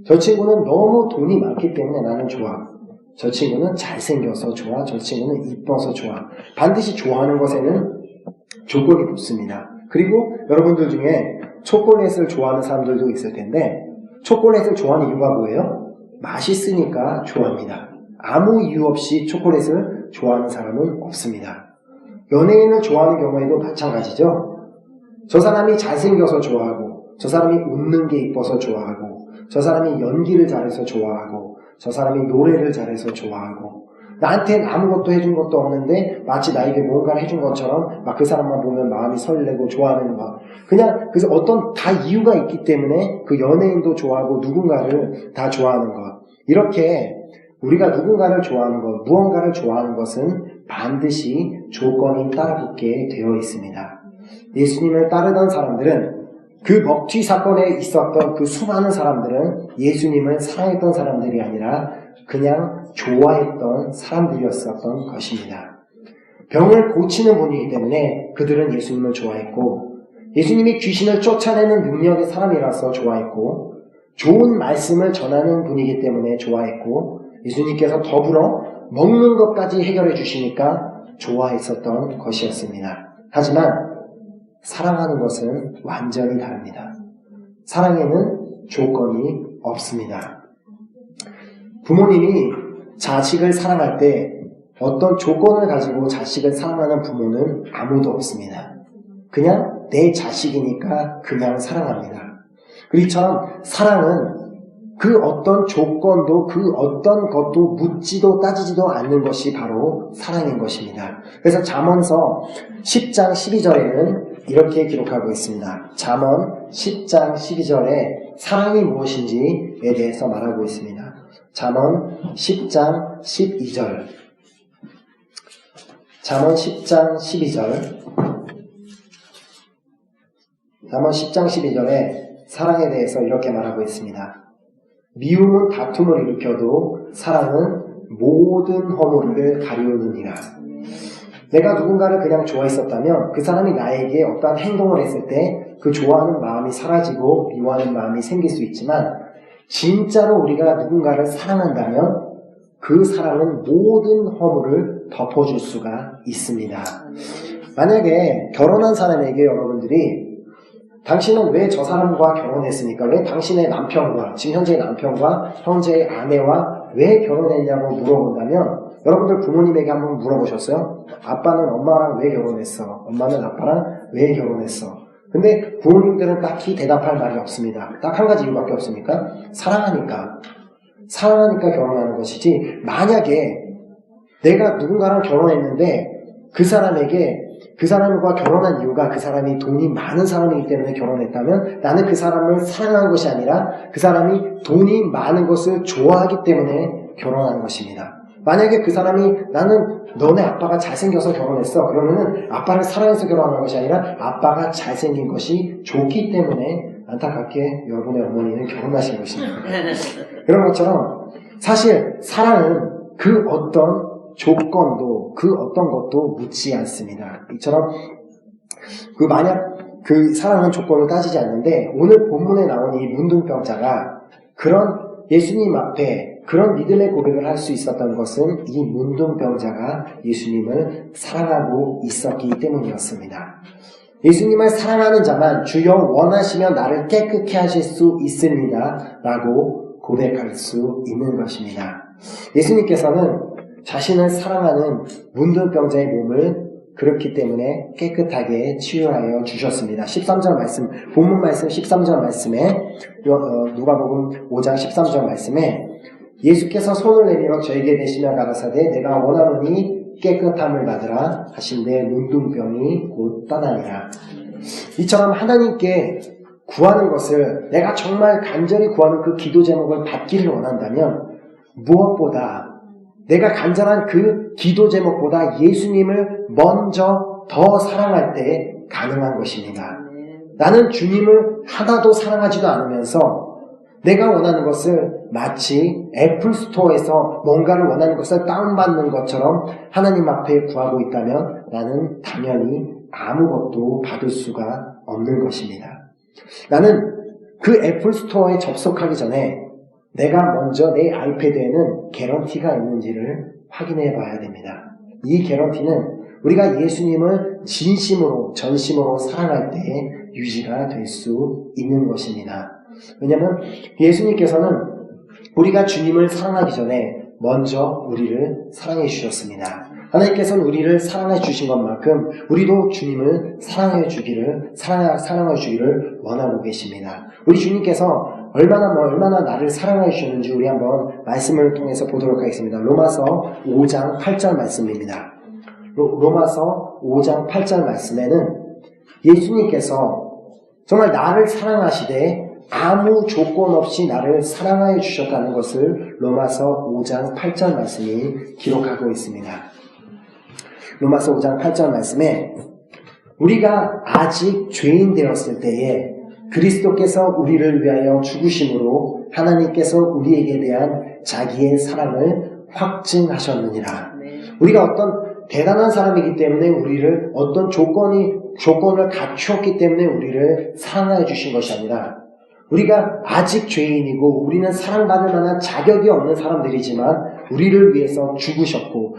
저 친구는 너무 돈이 많기 때문에 나는 좋아. 저 친구는 잘생겨서 좋아. 저 친구는 이뻐서 좋아. 반드시 좋아하는 것에는 조건이 붙습니다. 그리고 여러분들 중에 초콜릿을 좋아하는 사람들도 있을 텐데 초콜릿을 좋아하는 이유가 뭐예요? 맛있으니까 좋아합니다. 아무 이유 없이 초콜릿을 좋아하는 사람은 없습니다. 연예인을 좋아하는 경우에도 마찬가지죠. 저 사람이 잘생겨서 좋아하고 저 사람이 웃는 게 이뻐서 좋아하고 저 사람이 연기를 잘해서 좋아하고 저 사람이 노래를 잘해서 좋아하고 나한테는 아무것도 해준 것도 없는데 마치 나에게 뭔가를 해준 것처럼 막 그 사람만 보면 마음이 설레고 좋아하는 것. 그냥 그래서 어떤 다 이유가 있기 때문에 그 연예인도 좋아하고 누군가를 다 좋아하는 것. 이렇게 우리가 누군가를 좋아하는 것, 무언가를 좋아하는 것은 반드시 조건이 따라붙게 되어 있습니다. 예수님을 따르던 사람들은 그 먹튀 사건에 있었던 그 수많은 사람들은 예수님을 사랑했던 사람들이 아니라 그냥 좋아했던 사람들이었었던 것입니다. 병을 고치는 분이기 때문에 그들은 예수님을 좋아했고 예수님이 귀신을 쫓아내는 능력의 사람이라서 좋아했고 좋은 말씀을 전하는 분이기 때문에 좋아했고 예수님께서 더불어 먹는 것까지 해결해 주시니까 좋아했었던 것이었습니다. 하지만 사랑하는 것은 완전히 다릅니다. 사랑에는 조건이 없습니다. 부모님이 자식을 사랑할 때 어떤 조건을 가지고 자식을 사랑하는 부모는 아무도 없습니다. 그냥 내 자식이니까 그냥 사랑합니다. 그리처럼 사랑은 그 어떤 조건도 그 어떤 것도 묻지도 따지지도 않는 것이 바로 사랑인 것입니다. 그래서 잠언서 10장 12절에는 이렇게 기록하고 있습니다. 잠언 10장 12절에 사랑이 무엇인지에 대해서 말하고 있습니다. 잠언 10장 12절 잠언 10장 12절 잠언 10장 12절에 사랑에 대해서 이렇게 말하고 있습니다. 미움은 다툼을 일으켜도 사랑은 모든 허물을 가리우느니라. 내가 누군가를 그냥 좋아했었다면 그 사람이 나에게 어떠한 행동을 했을 때 그 좋아하는 마음이 사라지고 미워하는 마음이 생길 수 있지만 진짜로 우리가 누군가를 사랑한다면 그 사랑은 모든 허물을 덮어줄 수가 있습니다. 만약에 결혼한 사람에게 여러분들이 당신은 왜 저 사람과 결혼했습니까? 왜 당신의 남편과, 지금 현재의 남편과 현재의 아내와 왜 결혼했냐고 물어본다면 여러분들 부모님에게 한번 물어보셨어요? 아빠는 엄마랑 왜 결혼했어? 엄마는 아빠랑 왜 결혼했어? 근데 부모님들은 딱히 대답할 말이 없습니다. 딱 한 가지 이유밖에 없습니까? 사랑하니까 결혼하는 것이지 만약에 내가 누군가랑 결혼했는데 그 사람과 결혼한 이유가 그 사람이 돈이 많은 사람이기 때문에 결혼했다면 나는 그 사람을 사랑한 것이 아니라 그 사람이 돈이 많은 것을 좋아하기 때문에 결혼한 것입니다. 만약에 그 사람이 나는 너네 아빠가 잘생겨서 결혼했어. 그러면은 아빠를 사랑해서 결혼한 것이 아니라 아빠가 잘생긴 것이 좋기 때문에 안타깝게 여러분의 어머니는 결혼하신 것입니다. 그런 것처럼 사실 사랑은 그 어떤 조건도 그 어떤 것도 묻지 않습니다. 이처럼 만약 그 사랑은 조건을 따지지 않는데 오늘 본문에 나온 이 문둥병자가 그런 예수님 앞에 그런 믿음의 고백을 할 수 있었던 것은 이 문둥병자가 예수님을 사랑하고 있었기 때문이었습니다. 예수님을 사랑하는 자만 주여 원하시면 나를 깨끗게 하실 수 있습니다 라고 고백할 수 있는 것입니다. 예수님께서는 자신을 사랑하는 문둥병자의 몸을 그렇기 때문에 깨끗하게 치유하여 주셨습니다. 13절 말씀, 본문 말씀 13절 말씀에 누가복음 5장 13절 말씀에 예수께서 손을 내밀어 저에게 대시며 가라사대 내가 원하노니 깨끗함을 받으라 하신데 문둥병이 곧 떠나니라. 이처럼 하나님께 구하는 것을 내가 정말 간절히 구하는 그 기도 제목을 받기를 원한다면 무엇보다 내가 간절한 그 기도 제목보다 예수님을 먼저 더 사랑할 때 가능한 것입니다. 나는 주님을 하나도 사랑하지도 않으면서 내가 원하는 것을 마치 애플스토어에서 뭔가를 원하는 것을 다운받는 것처럼 하나님 앞에 구하고 있다면 나는 당연히 아무것도 받을 수가 없는 것입니다. 나는 그 애플스토어에 접속하기 전에 내가 먼저 내 아이패드에는 개런티가 있는지를 확인해 봐야 됩니다. 이 개런티는 우리가 예수님을 진심으로 전심으로 사랑할 때 유지가 될 수 있는 것입니다. 왜냐하면 예수님께서는 우리가 주님을 사랑하기 전에 먼저 우리를 사랑해 주셨습니다. 하나님께서는 우리를 사랑해 주신 것만큼 우리도 주님을 사랑해 주기를 원하고 계십니다. 우리 주님께서 얼마나 나를 사랑해 주셨는지 우리 한번 말씀을 통해서 보도록 하겠습니다. 로마서 5장 8절 말씀입니다. 로마서 5장 8절 말씀에는 예수님께서 정말 나를 사랑하시되 아무 조건 없이 나를 사랑하여 주셨다는 것을 로마서 5장 8절 말씀이 기록하고 있습니다. 로마서 5장 8절 말씀에 우리가 아직 죄인 되었을 때에 그리스도께서 우리를 위하여 죽으심으로 하나님께서 우리에게 대한 자기의 사랑을 확증하셨느니라. 우리가 어떤 대단한 사람이기 때문에 우리를 어떤 조건을 갖추었기 때문에 우리를 사랑하여 주신 것이 아니라 우리가 아직 죄인이고 우리는 사랑받을 만한 자격이 없는 사람들이지만 우리를 위해서 죽으셨고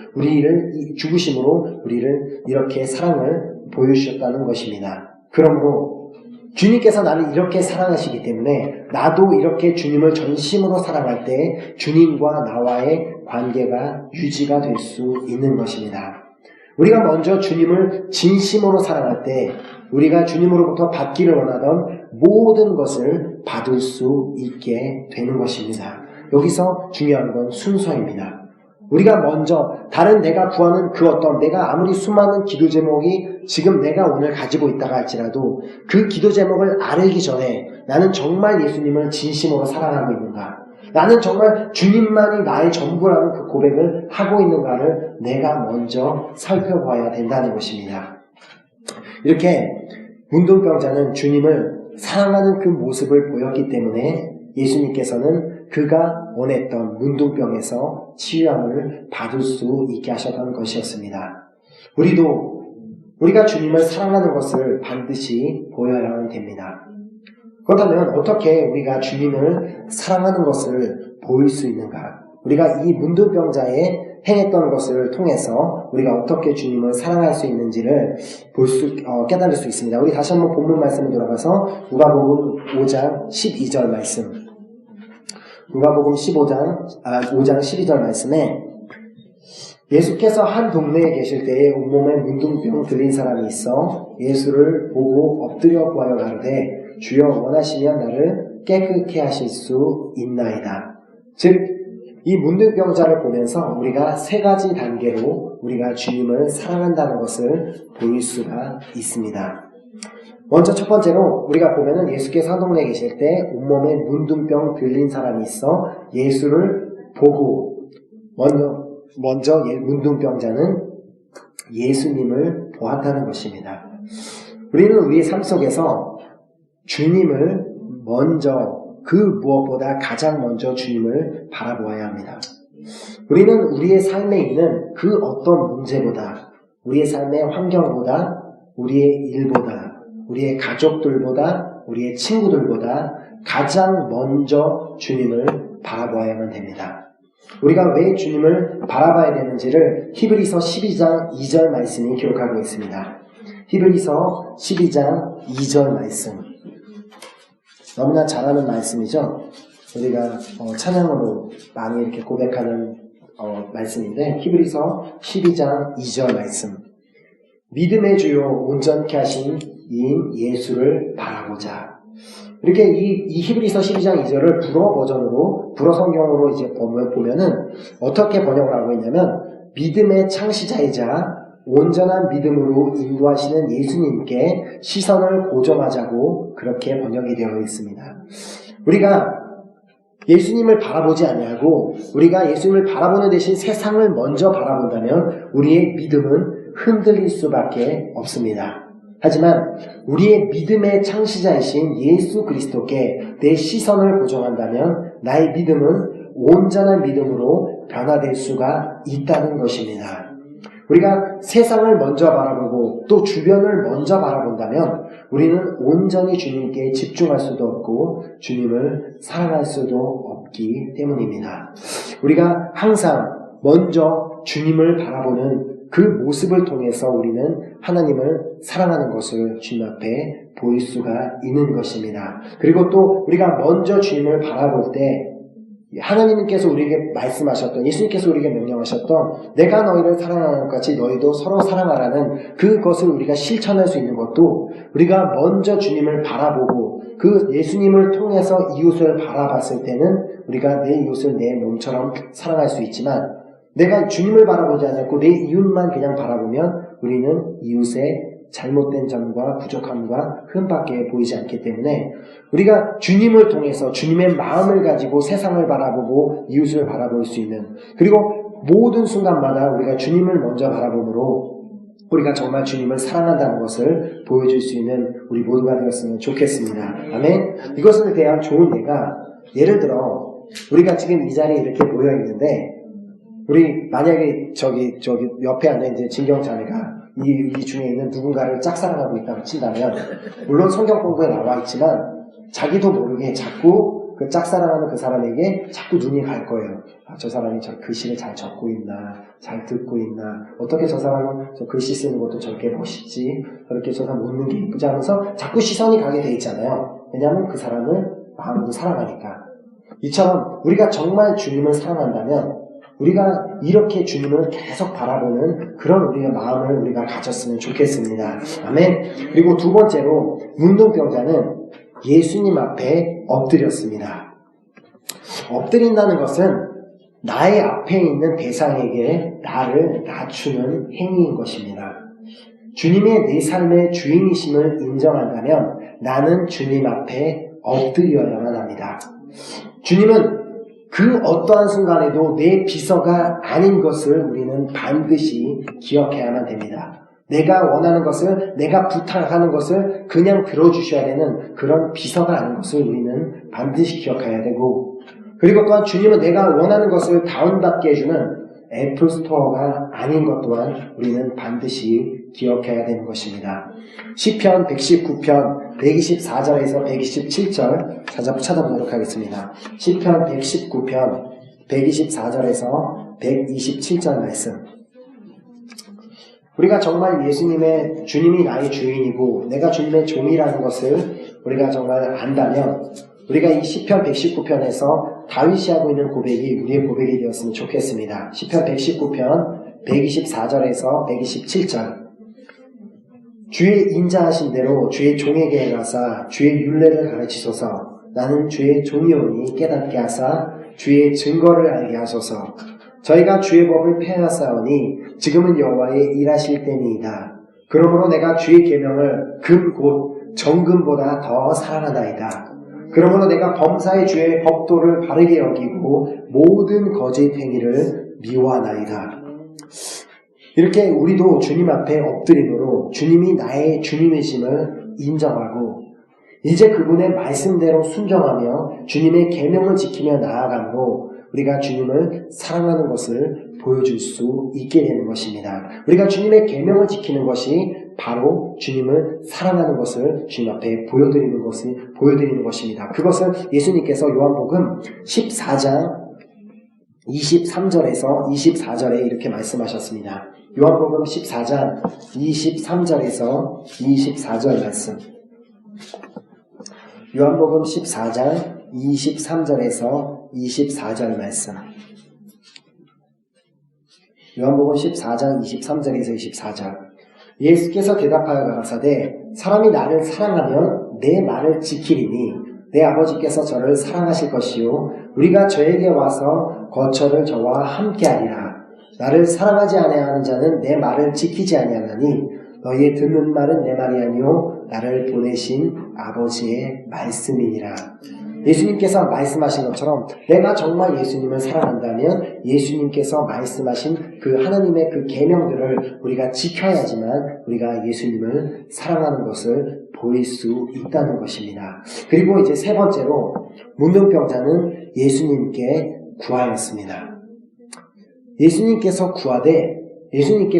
죽으심으로 우리를 이렇게 사랑을 보여주셨다는 것입니다. 그러므로 주님께서 나를 이렇게 사랑하시기 때문에 나도 이렇게 주님을 전심으로 사랑할 때 주님과 나와의 관계가 유지가 될 수 있는 것입니다. 우리가 먼저 주님을 진심으로 사랑할 때 우리가 주님으로부터 받기를 원하던 모든 것을 받을 수 있게 되는 것입니다. 여기서 중요한 건 순서입니다. 우리가 먼저 다른 내가 구하는 내가 아무리 수많은 기도 제목이 지금 내가 오늘 가지고 있다가 할지라도 그 기도 제목을 아뢰기 전에 나는 정말 예수님을 진심으로 사랑하고 있는가? 나는 정말 주님만이 나의 전부라는 그 고백을 하고 있는가를 내가 먼저 살펴봐야 된다는 것입니다. 이렇게 문둥병자는 주님을 사랑하는 그 모습을 보였기 때문에 예수님께서는 그가 원했던 문둥병에서 치유함을 받을 수 있게 하셨던 것이었습니다. 우리가 주님을 사랑하는 것을 반드시 보여야만 됩니다. 그렇다면 어떻게 우리가 주님을 사랑하는 것을 보일 수 있는가? 우리가 이 문둥병자의 행했던 것을 통해서 우리가 어떻게 주님을 사랑할 수 있는지를 깨달을 수 있습니다. 우리 다시 한번 본문 말씀에 돌아가서 누가복음 5장 12절 말씀. 누가복음 5장 12절 말씀에 예수께서 한 동네에 계실 때에 온몸에 문둥병 들린 사람이 있어 예수를 보고 엎드려 구하여 가로되 주여 원하시면 나를 깨끗게 하실 수 있나이다. 즉 이 문둥병자를 보면서 우리가 세 가지 단계로 우리가 주님을 사랑한다는 것을 보일 수가 있습니다. 먼저 첫 번째로 우리가 보면은 예수께서 한 동네에 계실 때 온몸에 문둥병 들린 사람이 있어 예수를 보고 먼저 문둥병자는 예수님을 보았다는 것입니다. 우리는 우리의 삶 속에서 주님을 먼저 무엇보다 가장 먼저 주님을 바라보아야 합니다. 우리는 우리의 삶에 있는 그 어떤 문제보다 우리의 삶의 환경보다 우리의 일보다 우리의 가족들보다 우리의 친구들보다 가장 먼저 주님을 바라보아야만 됩니다. 우리가 왜 주님을 바라봐야 되는지를 히브리서 12장 2절 말씀이 기록하고 있습니다. 히브리서 12장 2절 말씀. 너무나 잘 아는 말씀이죠. 우리가 찬양으로 많이 이렇게 고백하는 말씀인데 히브리서 12장 2절 말씀. 믿음의 주요 온전케 하신 이인 예수를 바라보자. 이렇게 이 히브리서 12장 2절을 불어 성경으로 이제 보면은 어떻게 번역을 하고 있냐면 믿음의 창시자이자 온전한 믿음으로 인도하시는 예수님께 시선을 고정하자고 그렇게 번역이 되어 있습니다. 우리가 예수님을 바라보지 아니하고 우리가 예수님을 바라보는 대신 세상을 먼저 바라본다면 우리의 믿음은 흔들릴 수밖에 없습니다. 하지만 우리의 믿음의 창시자이신 예수 그리스도께 내 시선을 고정한다면 나의 믿음은 온전한 믿음으로 변화될 수가 있다는 것입니다. 우리가 세상을 먼저 바라보고 또 주변을 먼저 바라본다면 우리는 온전히 주님께 집중할 수도 없고 주님을 사랑할 수도 없기 때문입니다. 우리가 항상 먼저 주님을 바라보는 그 모습을 통해서 우리는 하나님을 사랑하는 것을 주님 앞에 보일 수가 있는 것입니다. 그리고 또 우리가 먼저 주님을 바라볼 때 하나님께서 우리에게 말씀하셨던, 예수님께서 우리에게 명령하셨던 내가 너희를 사랑하는 것 같이 너희도 서로 사랑하라는 그것을 우리가 실천할 수 있는 것도 우리가 먼저 주님을 바라보고 그 예수님을 통해서 이웃을 바라봤을 때는 우리가 내 이웃을 내 몸처럼 사랑할 수 있지만 내가 주님을 바라보지 않고 내 이웃만 그냥 바라보면 우리는 이웃의 잘못된 점과 부족함과 흠밖에 보이지 않기 때문에 우리가 주님을 통해서 주님의 마음을 가지고 세상을 바라보고 이웃을 바라볼 수 있는, 그리고 모든 순간마다 우리가 주님을 먼저 바라보므로 우리가 정말 주님을 사랑한다는 것을 보여줄 수 있는 우리 모두가 되었으면 좋겠습니다. 아멘. 이것에 대한 좋은 예를 들어 우리가 지금 이 자리에 이렇게 모여 있는데 우리 만약에 저기 옆에 앉아있는 진경자매가 이 중에 있는 누군가를 짝사랑하고 있다고 친다면 물론 성경 공부에 나와 있지만 자기도 모르게 자꾸 그 짝사랑하는 그 사람에게 자꾸 눈이 갈 거예요. 아, 저 사람이 저 글씨를 잘 적고 있나, 잘 듣고 있나, 어떻게 저 사람은 저 글씨 쓰는 것도 저렇게 멋있지, 저렇게 저 사람 웃는 게 이쁘지 하면서 자꾸 시선이 가게 돼 있잖아요. 왜냐하면 그 사람을 마음으로 사랑하니까. 이처럼 우리가 정말 주님을 사랑한다면 우리가 이렇게 주님을 계속 바라보는 그런 우리의 마음을 우리가 가졌으면 좋겠습니다. 아멘. 그리고 두 번째로 문둥병자는 예수님 앞에 엎드렸습니다. 엎드린다는 것은 나의 앞에 있는 대상에게 나를 낮추는 행위인 것입니다. 주님의 내 삶의 주인이심을 인정한다면 나는 주님 앞에 엎드려야만 합니다. 주님은 그 어떠한 순간에도 내 비서가 아닌 것을 우리는 반드시 기억해야만 됩니다. 내가 원하는 것을, 내가 부탁하는 것을 그냥 들어주셔야 되는 그런 비서가 아닌 것을 우리는 반드시 기억해야 되고, 그리고 또한 주님은 내가 원하는 것을 다운받게 해주는 애플 스토어가 아닌 것 또한 우리는 반드시 기억해야 되는 것입니다. 시편 119편 124절에서 127절 찾아보도록 하겠습니다. 시편 119편 124절에서 127절 말씀. 우리가 정말 주님이 나의 주인이고 내가 주님의 종이라는 것을 우리가 정말 안다면 우리가 이 시편 119편에서 다윗이 하고 있는 고백이 우리의 고백이 되었으면 좋겠습니다. 시편 119편 124절에서 127절. 주의 인자하신 대로 주의 종에게 행하사 주의 율례를 가르치소서. 나는 주의 종이오니 깨닫게 하사 주의 증거를 알게 하소서. 저희가 주의 법을 폐하사오니 지금은 여호와의 일하실 때니이다. 그러므로 내가 주의 계명을 금 곧 정금보다 더 사랑하나이다. 그러므로 내가 범사의 주의 법도를 바르게 여기고 모든 거짓 행위를 미워하나이다. 이렇게 우리도 주님 앞에 엎드림으로 주님이 나의 주님이심을 인정하고 이제 그분의 말씀대로 순종하며 주님의 계명을 지키며 나아감으로 우리가 주님을 사랑하는 것을 보여줄 수 있게 되는 것입니다. 우리가 주님의 계명을 지키는 것이 바로 주님을 사랑하는 것을 주님 앞에 보여드리는 것입니다. 그것을 예수님께서 요한복음 14장 23절에서 24절에 이렇게 말씀하셨습니다. 요한복음 14장 23절에서 24절 말씀. 요한복음 14장 23절에서 24절 말씀. 요한복음 14장 23절에서 24절. 예수께서 대답하여 가라사대 사람이 나를 사랑하면 내 말을 지키리니 내 아버지께서 저를 사랑하실 것이요 우리가 저에게 와서 거처를 저와 함께하리라. 나를 사랑하지 아니하는 자는 내 말을 지키지 아니하나니 너희의 듣는 말은 내 말이 아니요 나를 보내신 아버지의 말씀이니라. 예수님께서 말씀하신 것처럼 내가 정말 예수님을 사랑한다면 예수님께서 말씀하신 그 하나님의 그 계명들을 우리가 지켜야지만 우리가 예수님을 사랑하는 것을 보일 수 있다는 것입니다. 그리고 이제 세 번째로 문둥병자는 예수님께 구하였습니다. 예수님께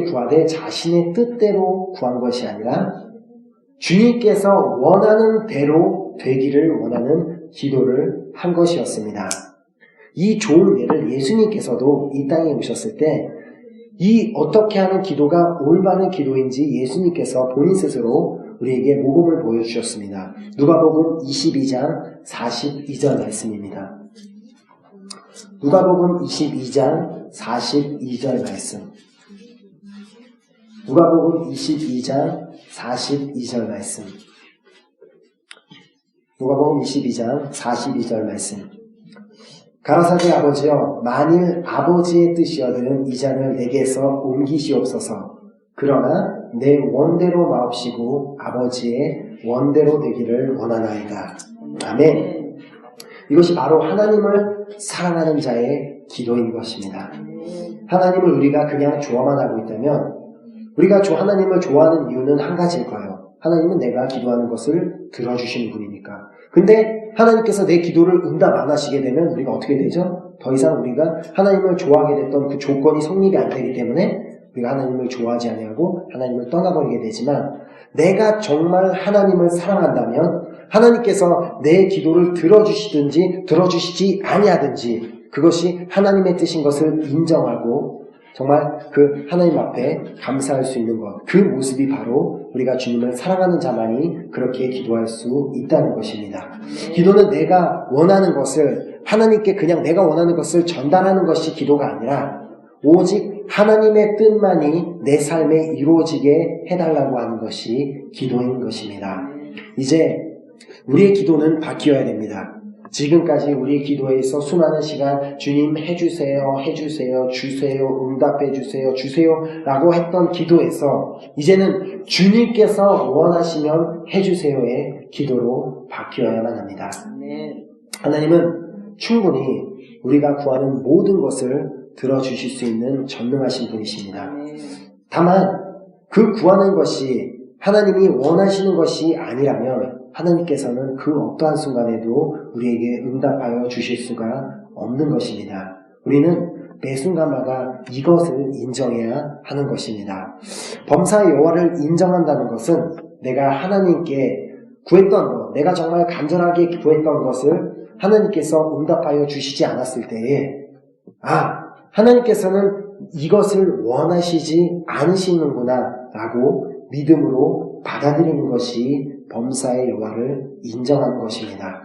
구하되 자신의 뜻대로 구한 것이 아니라 주님께서 원하는 대로 되기를 원하는 기도를 한 것이었습니다. 이 좋은 예를 예수님께서도 이 땅에 오셨을 때 이 어떻게 하는 기도가 올바른 기도인지 예수님께서 본인 스스로 우리에게 모범을 보여주셨습니다. 누가복음 22장 42절 말씀입니다. 누가복음 22장 42절 말씀. 누가복음 22장 42절 말씀. 누가복음 22장 42절 말씀. 가라사대 아버지여, 만일 아버지의 뜻이여든 이 잔을 내게서 옮기시옵소서. 그러나 내 원대로 마옵시고 아버지의 원대로 되기를 원하나이다. 아멘. 이것이 바로 하나님을 사랑하는 자의 기도인 것입니다. 하나님을 우리가 그냥 좋아만 하고 있다면 우리가 하나님을 좋아하는 이유는 한 가지일 거예요. 하나님은 내가 기도하는 것을 들어주시는 분이니까. 근데 하나님께서 내 기도를 응답 안 하시게 되면 우리가 어떻게 되죠? 더 이상 우리가 하나님을 좋아하게 됐던 그 조건이 성립이 안 되기 때문에 우리가 하나님을 좋아하지 아니하고 하나님을 떠나버리게 되지만 내가 정말 하나님을 사랑한다면 하나님께서 내 기도를 들어주시든지 들어주시지 아니하든지 그것이 하나님의 뜻인 것을 인정하고 정말 그 하나님 앞에 감사할 수 있는 것, 그 모습이 바로 우리가 주님을 사랑하는 자만이 그렇게 기도할 수 있다는 것입니다. 기도는 내가 원하는 것을 하나님께 그냥 내가 원하는 것을 전달하는 것이 기도가 아니라 오직 하나님의 뜻만이 내 삶에 이루어지게 해달라고 하는 것이 기도인 것입니다. 이제 우리의 기도는 바뀌어야 됩니다. 지금까지 우리 기도에 있어 수많은 시간 주님 해주세요, 해주세요, 주세요, 응답해주세요, 주세요 라고 했던 기도에서 이제는 주님께서 원하시면 해주세요의 기도로 바뀌어야만 합니다. 하나님은 충분히 우리가 구하는 모든 것을 들어주실 수 있는 전능하신 분이십니다. 다만 그 구하는 것이 하나님이 원하시는 것이 아니라면 하나님께서는 그 어떠한 순간에도 우리에게 응답하여 주실 수가 없는 것입니다. 우리는 매 순간마다 이것을 인정해야 하는 것입니다. 범사의 여호와를 인정한다는 것은 내가 하나님께 구했던 것, 내가 정말 간절하게 구했던 것을 하나님께서 응답하여 주시지 않았을 때에 하나님께서는 이것을 원하시지 않으시는구나 라고 믿음으로 받아들이는 것이 범사의 여호와를 인정하는 것입니다.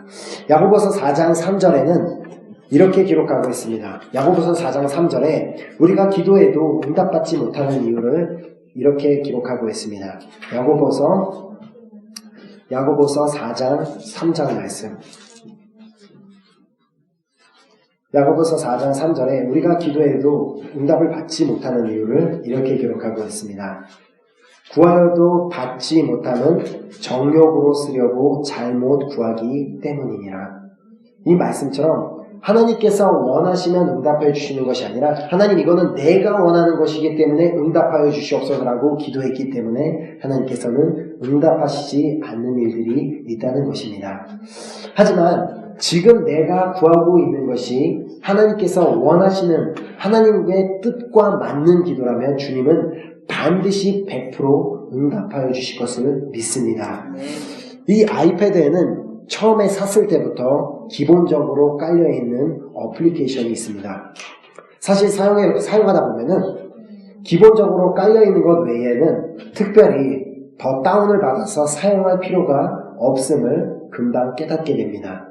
야고보서 4장 3절에는 이렇게 기록하고 있습니다. 야고보서 4장 3절에 우리가 기도해도 응답받지 못하는 이유를 이렇게 기록하고 있습니다. 야고보서 4장 3절 말씀. 야고보서 4장 3절에 우리가 기도해도 응답을 받지 못하는 이유를 이렇게 기록하고 있습니다. 구하여도 받지 못함은 정욕으로 쓰려고 잘못 구하기 때문이니라. 이 말씀처럼 하나님께서 원하시면 응답해 주시는 것이 아니라 하나님 이거는 내가 원하는 것이기 때문에 응답하여 주시옵소서라고 기도했기 때문에 하나님께서는 응답하시지 않는 일들이 있다는 것입니다. 하지만 지금 내가 구하고 있는 것이 하나님께서 원하시는 하나님의 뜻과 맞는 기도라면 주님은 반드시 100% 응답하여 주실 것을 믿습니다. 이 아이패드에는 처음에 샀을 때부터 기본적으로 깔려있는 어플리케이션이 있습니다. 사실 사용하다 보면은 기본적으로 깔려있는 것 외에는 특별히 더 다운을 받아서 사용할 필요가 없음을 금방 깨닫게 됩니다.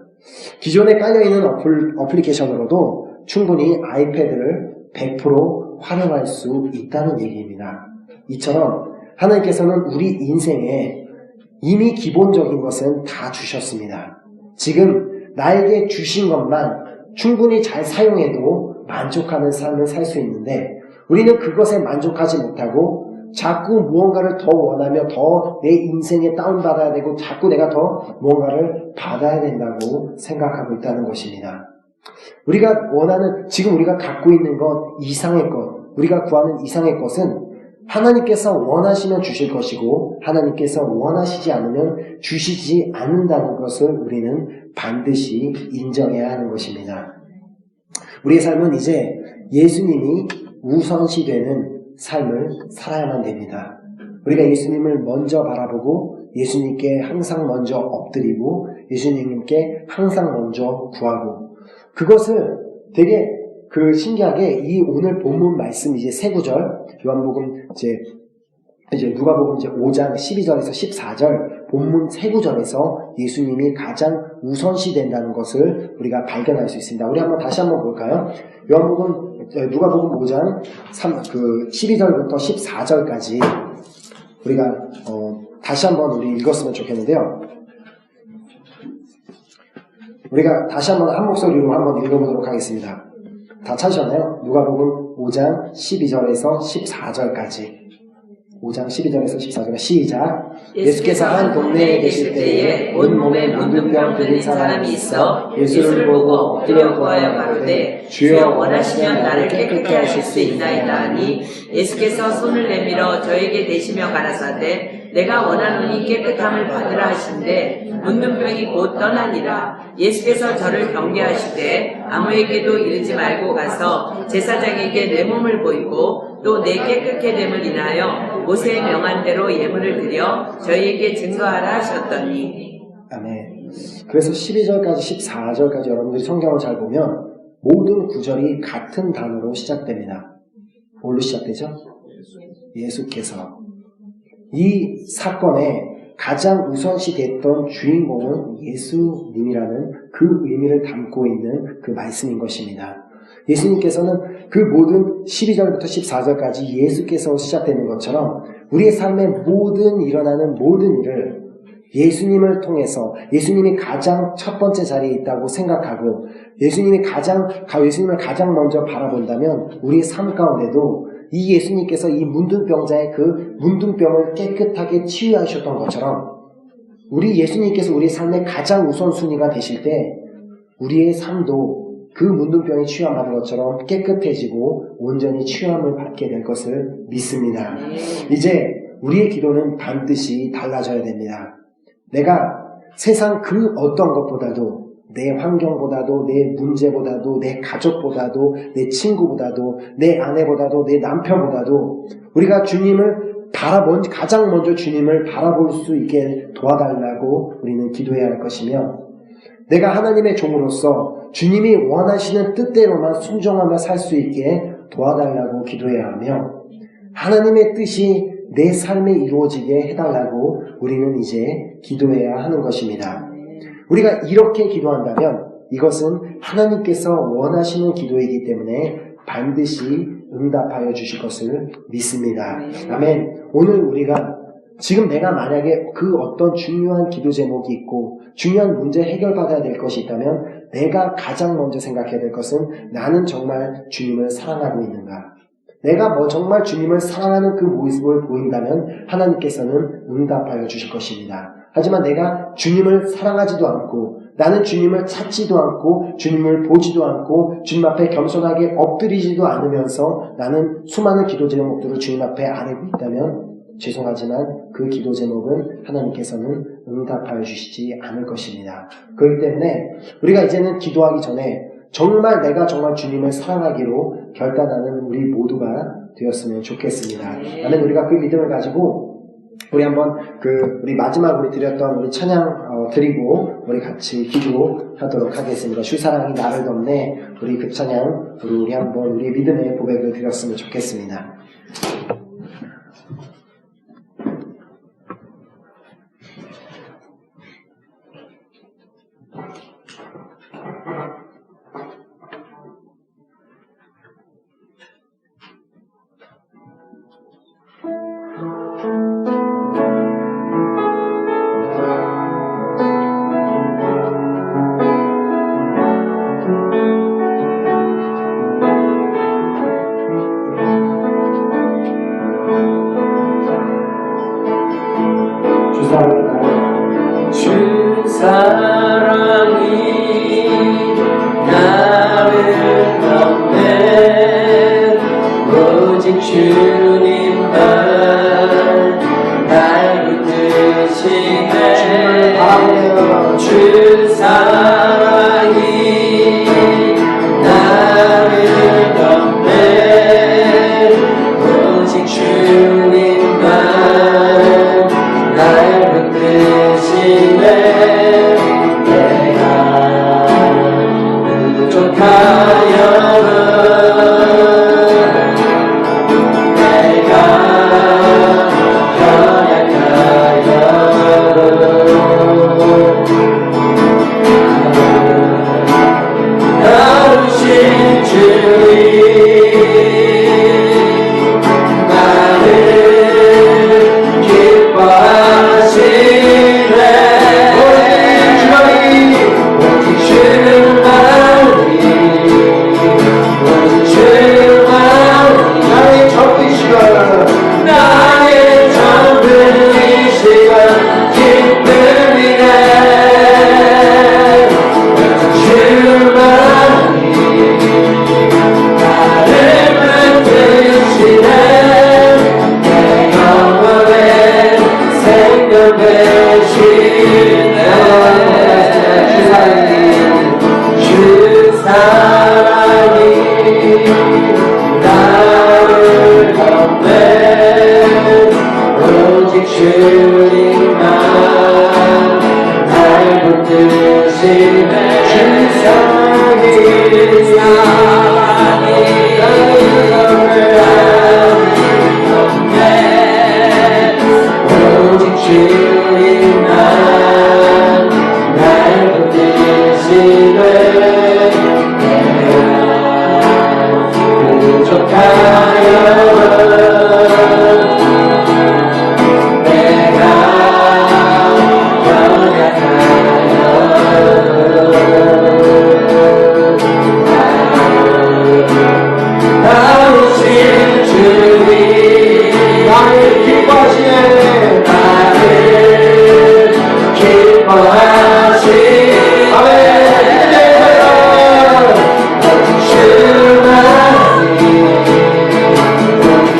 기존에 깔려있는 어플리케이션으로도 충분히 아이패드를 100% 활용할 수 있다는 얘기입니다. 이처럼 하나님께서는 우리 인생에 이미 기본적인 것은 다 주셨습니다. 지금 나에게 주신 것만 충분히 잘 사용해도 만족하는 삶을 살 수 있는데 우리는 그것에 만족하지 못하고 자꾸 무언가를 더 원하며 더 내 인생에 다운받아야 되고 자꾸 내가 더 무언가를 받아야 된다고 생각하고 있다는 것입니다. 우리가 원하는, 지금 우리가 갖고 있는 것, 이상의 것, 우리가 구하는 이상의 것은 하나님께서 원하시면 주실 것이고 하나님께서 원하시지 않으면 주시지 않는다는 것을 우리는 반드시 인정해야 하는 것입니다. 우리의 삶은 이제 예수님이 우선시되는 삶을 살아야만 됩니다. 우리가 예수님을 먼저 바라보고 예수님께 항상 먼저 엎드리고 예수님께 항상 먼저 구하고, 그것을 되게 신기하게 이 오늘 본문 말씀 이제 세 구절, 요한복음 이제 누가복음 이제 5장 12절에서 14절 본문 세 구절에서 예수님이 가장 우선시 된다는 것을 우리가 발견할 수 있습니다. 우리 다시 한번 볼까요? 누가복음 5장 12절부터 14절까지 우리가 다시 한번 우리 읽었으면 좋겠는데요. 우리가 다시 한번 한 목소리로 한번 읽어보도록 하겠습니다. 다 찾으셨나요? 누가복음 5장 12절에서 14절까지. 5장 12절에서 14절 시작. 예수께서 한 동네에 계실 때에 온몸에 문둥병 들린 사람이 있어 예수를 보고 엎드려 구하여 가로되 주여 원하시면 나를 깨끗게 하실 수 있나이다 하니 예수께서 손을 내밀어 저에게 대시며 가라사대 내가 원하노니 깨끗함을 받으라 하신대 문둥병이 곧 떠나니라. 예수께서 저를 경계하시되 아무에게도 이르지 말고 가서 제사장에게 내 몸을 보이고 또 내 깨끗게 됨을 인하여 모세의 명한 대로 예물을 드려 저희에게 증거하라 하셨더니. 아멘. 그래서 12절까지 14절까지 여러분들이 성경을 잘 보면 모든 구절이 같은 단어로 시작됩니다. 뭘로 시작되죠? 예수께서. 이 사건에 가장 우선시 됐던 주인공은 예수님이라는 그 의미를 담고 있는 그 말씀인 것입니다. 예수님께서는 그 모든 12절부터 14절까지 예수께서 시작되는 것처럼 우리의 삶에 일어나는 모든 일을 예수님을 통해서, 예수님이 가장 첫 번째 자리에 있다고 생각하고 예수님을 가장 먼저 바라본다면 우리의 삶 가운데도 이 예수님께서 이 문둥병자의 그 문둥병을 깨끗하게 치유하셨던 것처럼 우리 예수님께서 우리 삶의 가장 우선순위가 되실 때 우리의 삶도 그 문둥병이 치유함받은 것처럼 깨끗해지고 온전히 치유함을 받게 될 것을 믿습니다. 이제 우리의 기도는 반드시 달라져야 됩니다. 내가 세상 그 어떤 것보다도, 내 환경보다도, 내 문제보다도, 내 가족보다도, 내 친구보다도, 내 아내보다도, 내 남편보다도 우리가 가장 먼저 주님을 바라볼 수 있게 도와달라고 우리는 기도해야 할 것이며, 내가 하나님의 종으로서 주님이 원하시는 뜻대로만 순종하며 살 수 있게 도와달라고 기도해야 하며, 하나님의 뜻이 내 삶에 이루어지게 해달라고 우리는 이제 기도해야 하는 것입니다. 우리가 이렇게 기도한다면 이것은 하나님께서 원하시는 기도이기 때문에 반드시 응답하여 주실 것을 믿습니다. 아멘. 오늘 우리가 지금 내가 만약에 그 어떤 중요한 기도 제목이 있고 중요한 문제 해결받아야 될 것이 있다면 내가 가장 먼저 생각해야 될 것은 나는 정말 주님을 사랑하고 있는가? 내가 정말 주님을 사랑하는 그 모습을 보인다면 하나님께서는 응답하여 주실 것입니다. 하지만 내가 주님을 사랑하지도 않고 나는 주님을 찾지도 않고 주님을 보지도 않고 주님 앞에 겸손하게 엎드리지도 않으면서 나는 수많은 기도 제목들을 주님 앞에 아뢰고 있다면 죄송하지만 그 기도 제목은 하나님께서는 응답하여 주시지 않을 것입니다. 그렇기 때문에 우리가 이제는 기도하기 전에 내가 정말 주님을 사랑하기로 결단하는 우리 모두가 되었으면 좋겠습니다. 아멘. 우리가 그 믿음을 가지고 우리 한번 우리 마지막 우리 드렸던 우리 찬양 드리고 우리 같이 기도하도록 하겠습니다. 주 사랑이 나를 덮네. 우리 그 찬양 우리 한번 우리 믿음의 고백을 드렸으면 좋겠습니다. 오직 주님만 날 붙드시네 바라보며 주 사랑이 나를 덮네 오직 주님만 날 붙드시네 내가 부족하여는 내가 연약하여 다루신 주님 나를 기뻐하시네 오직 주만이 오직 주만이 나의 전부 시간 나의 전부 이 시간 기쁨이네 오직 주만이 나를 붙드시네 내 영혼의 생명 되시네 주 사랑이 나를 덮네 오직 주님만 날 붙드시네 주 사랑이 오직 주님만 날 붙드시네 부족하여 내가 연약하여 다루신 주님 나를 기뻐하시네 나를 기뻐하시네 아멘 오직 주만이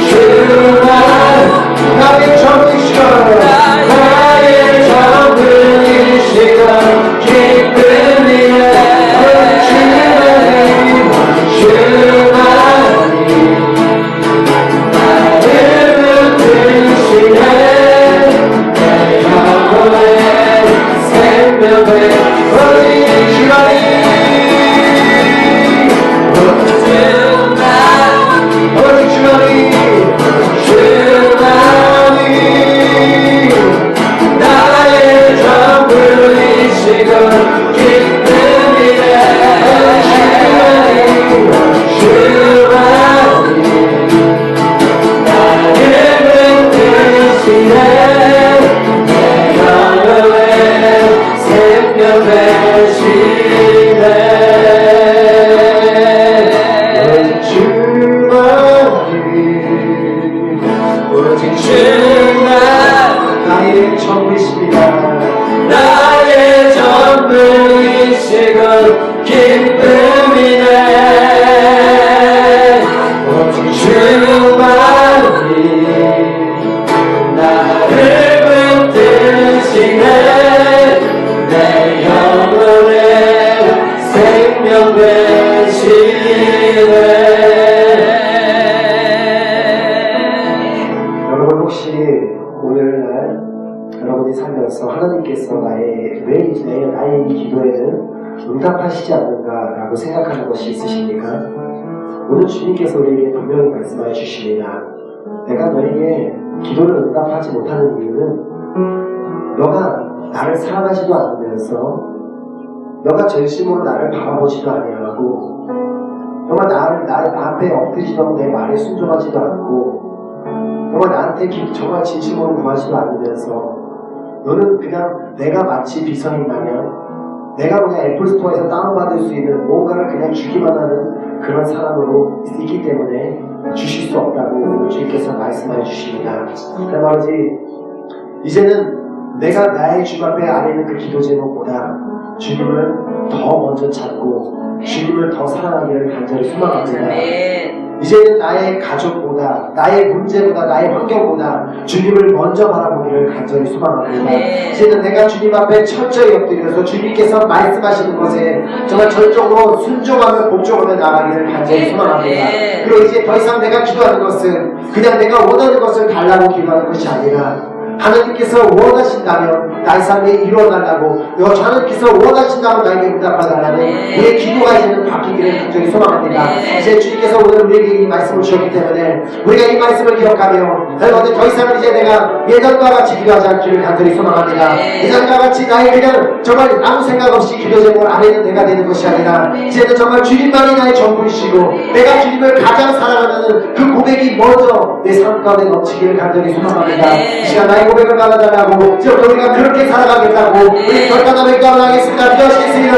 주만 나의 전부 시간 나의 전부 이 시간 기쁨이네 주만이 나를 붙드시네 내 영혼의 생명을 오직 주만이 오직 주만이 주만이 나의 전부 이 시간 기쁨이네 주만이 나를 붙드시네 내 영혼의 생명 되시네 오직 주만 나의 전부이십니다 나의 전부 이 시간 기쁨이네 오직 주만이 나를 붙드시네 내 영혼의 생명 되시네 여러분 혹시 오늘날 여러분이 살면서 하나님께서 나의 이 기도에는 응답하시지 않는가라고 생각하는 것이 있으십니까? 오늘 주님께서 우리에게 분명히 말씀해 주십니다. 내가 너에게 기도를 응답하지 못하는 이유는 너가 나를 사랑하지도 않으면서 너가 전심으로 나를 바라보지도 아니하고 너가 나 앞에 엎드리지도 않고 내 말에 순종하지도 않고 너가 나한테 정말 진심으로 구하지도 않으면서 너는 그냥 내가 마치 비서인 마냥 내가 그냥 애플스토어에서 다운받을 수 있는 뭔가를 그냥 주기만 하는 그런 사람으로 있기 때문에 주실 수 없다고 주님께서 말씀해 주십니다. 그 말이지 이제는 내가 나의 주 앞에 아뢰는 그 기도 제목보다 주님을 더 먼저 찾고 주님을 더 사랑하기를 간절히 소망합니다. 아멘. 이제는 나의 가족보다, 나의 문제보다, 나의 환경보다 주님을 먼저 바라보기를 간절히 소망합니다. 아멘. 이제는 내가 주님 앞에 철저히 엎드려서 주님께서 말씀하시는 것에 정말 절정으로 순종하며 복종하며 나가기를 간절히 소망합니다. 아멘. 그리고 이제 더 이상 내가 기도하는 것은 그냥 내가 원하는 것을 달라고 기도하는 것이 아니라 하나님께서 원하신다면 나의 삶에 이루어달라고, 하나님께서 원하신다면 나에게 응답하달라는 우리의 기도가 이제는 바뀌기를 간절히 소망합니다. 이제 주님께서 오늘 우리에게 이 말씀을 주셨기 때문에 우리가 이 말씀을 기억하며 여러분 더 이상은 이제 내가 예전과 같이 기도하지 않기를 간절히 소망합니다. 예전과 같이 나의 그냥 정말 아무 생각 없이 기도 제목을 안 해도 내가 되는 것이 아니라 이제는 정말 주님만이 나의 전부이시고 내가 주님을 가장 사랑하는 그 고백이 먼저 내 삶 가운데 넘치기를 간절히 소망합니다. 이 시간 나의 고백을 받아달라고 지금부터 우리가 그렇게 살아가겠다고 우리 결단하며 기도하겠습니다. 기도하시겠습니다.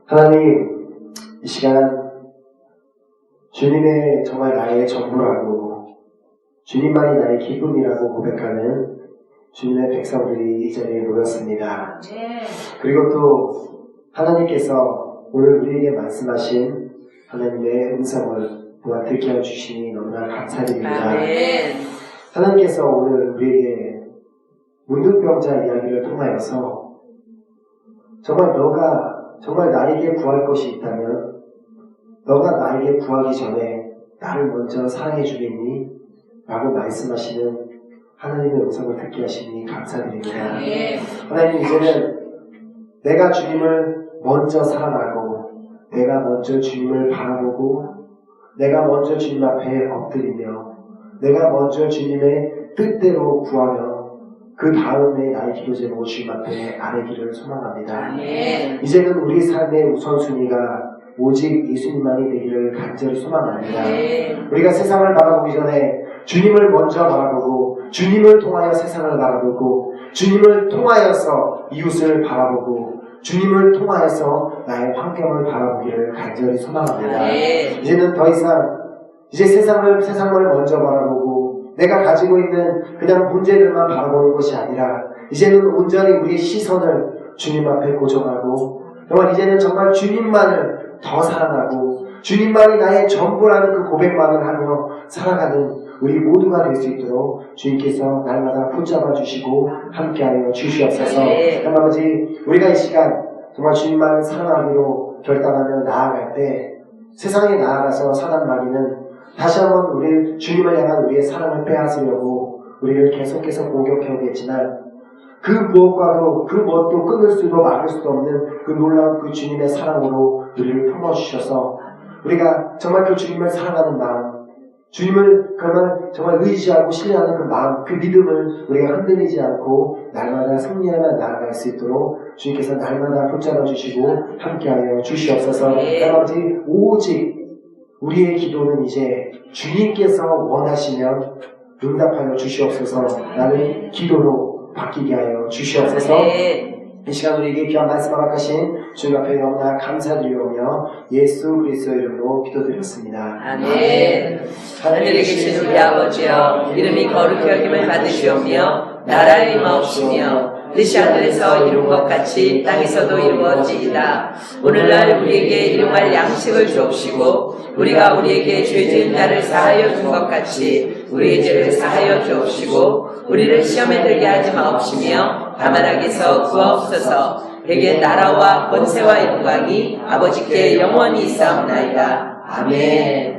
하나님, 이 시간 주님의 정말 나의 전부라고 주님만이 나의 기쁨이라고 고백하는 주님의 백성들이 이 자리에 모였습니다. 그리고 또 하나님께서 오늘 우리에게 말씀하신 하나님의 음성을 또한 듣게 해주시니 너무나 감사드립니다. 하나님께서 오늘 우리에게 문둥병자 이야기를 통하여서 정말 너가 정말 나에게 구할 것이 있다면 너가 나에게 구하기 전에 나를 먼저 사랑해 주겠니? 라고 말씀하시는 하나님의 음성을 듣게 하시니 감사드립니다. 하나님, 이제는 내가 주님을 먼저 사랑하고 내가 먼저 주님을 바라보고 내가 먼저 주님 앞에 엎드리며 내가 먼저 주님의 뜻대로 구하며 그 다음에 나의 기도 제목을 주님 앞에 아뢰기를 소망합니다. 이제는 우리 삶의 우선순위가 오직 예수님만이 되기를 간절히 소망합니다. 우리가 세상을 바라보기 전에 주님을 먼저 바라보고 주님을 통하여 세상을 바라보고 주님을 통하여서 이웃을 바라보고 주님을 통하여서 나의 환경을 바라보기를 간절히 소망합니다. 이제는 더 이상 이제 세상을 먼저 바라보고 내가 가지고 있는 그냥 문제들만 바라보는 것이 아니라 이제는 온전히 우리의 시선을 주님 앞에 고정하고 정말 이제는 정말 주님만을 더 사랑하고 주님만이 나의 전부라는 그 고백만을 하며 살아가는 우리 모두가 될 수 있도록 주님께서 날마다 붙잡아 주시고 함께하여 주시옵소서. 하나님 아버지, 우리가 이 시간 정말 주님만을 사랑하기로 결단하며 나아갈 때 세상에 나아가서 사단 마귀는 다시 한번 우리 주님을 향한 우리의 사랑을 빼앗으려고 우리를 계속해서 공격해 오겠지만 그 무엇과도 그 무엇도 끊을 수도 막을 수도 없는 그 놀라운 그 주님의 사랑으로 우리를 품어주셔서 우리가 정말 그 주님을 사랑하는 마음, 주님을 정말 의지하고 신뢰하는 그 마음, 그 믿음을 우리가 흔들리지 않고 날마다 승리하며 나아갈 수 있도록 주님께서 날마다 붙잡아 주시고 함께하여 주시옵소서. 아버지, 오직 우리의 기도는 이제 주님께서 원하시면 응답하여 주시옵소서. 나는 기도로 바뀌게 하여 주시옵소서. 이 시간 우리에게 귀한 말씀 허락하신 주님 앞에 너무나 감사드리오며 예수 그리스도의 이름으로 기도드렸습니다. 아멘. 하늘에 계신 우리 아버지여, 이름이 거룩히 여김을 받으시오며 나라의 임하옵시며 뜻이 하늘에서 이룬 것 같이 땅에서도 이루어지이다. 오늘날 우리에게 일용할 양식을 주옵시고 우리가 우리에게 죄 지은 자를 사하여 준 것 같이 우리의 죄를 사하여 주옵시고 우리를 시험에 들게 하지 마옵시며 다만 악에서 구하옵소서. 내게 나라와 권세와 영광이 아버지께 영원히 있사옵나이다. 아멘.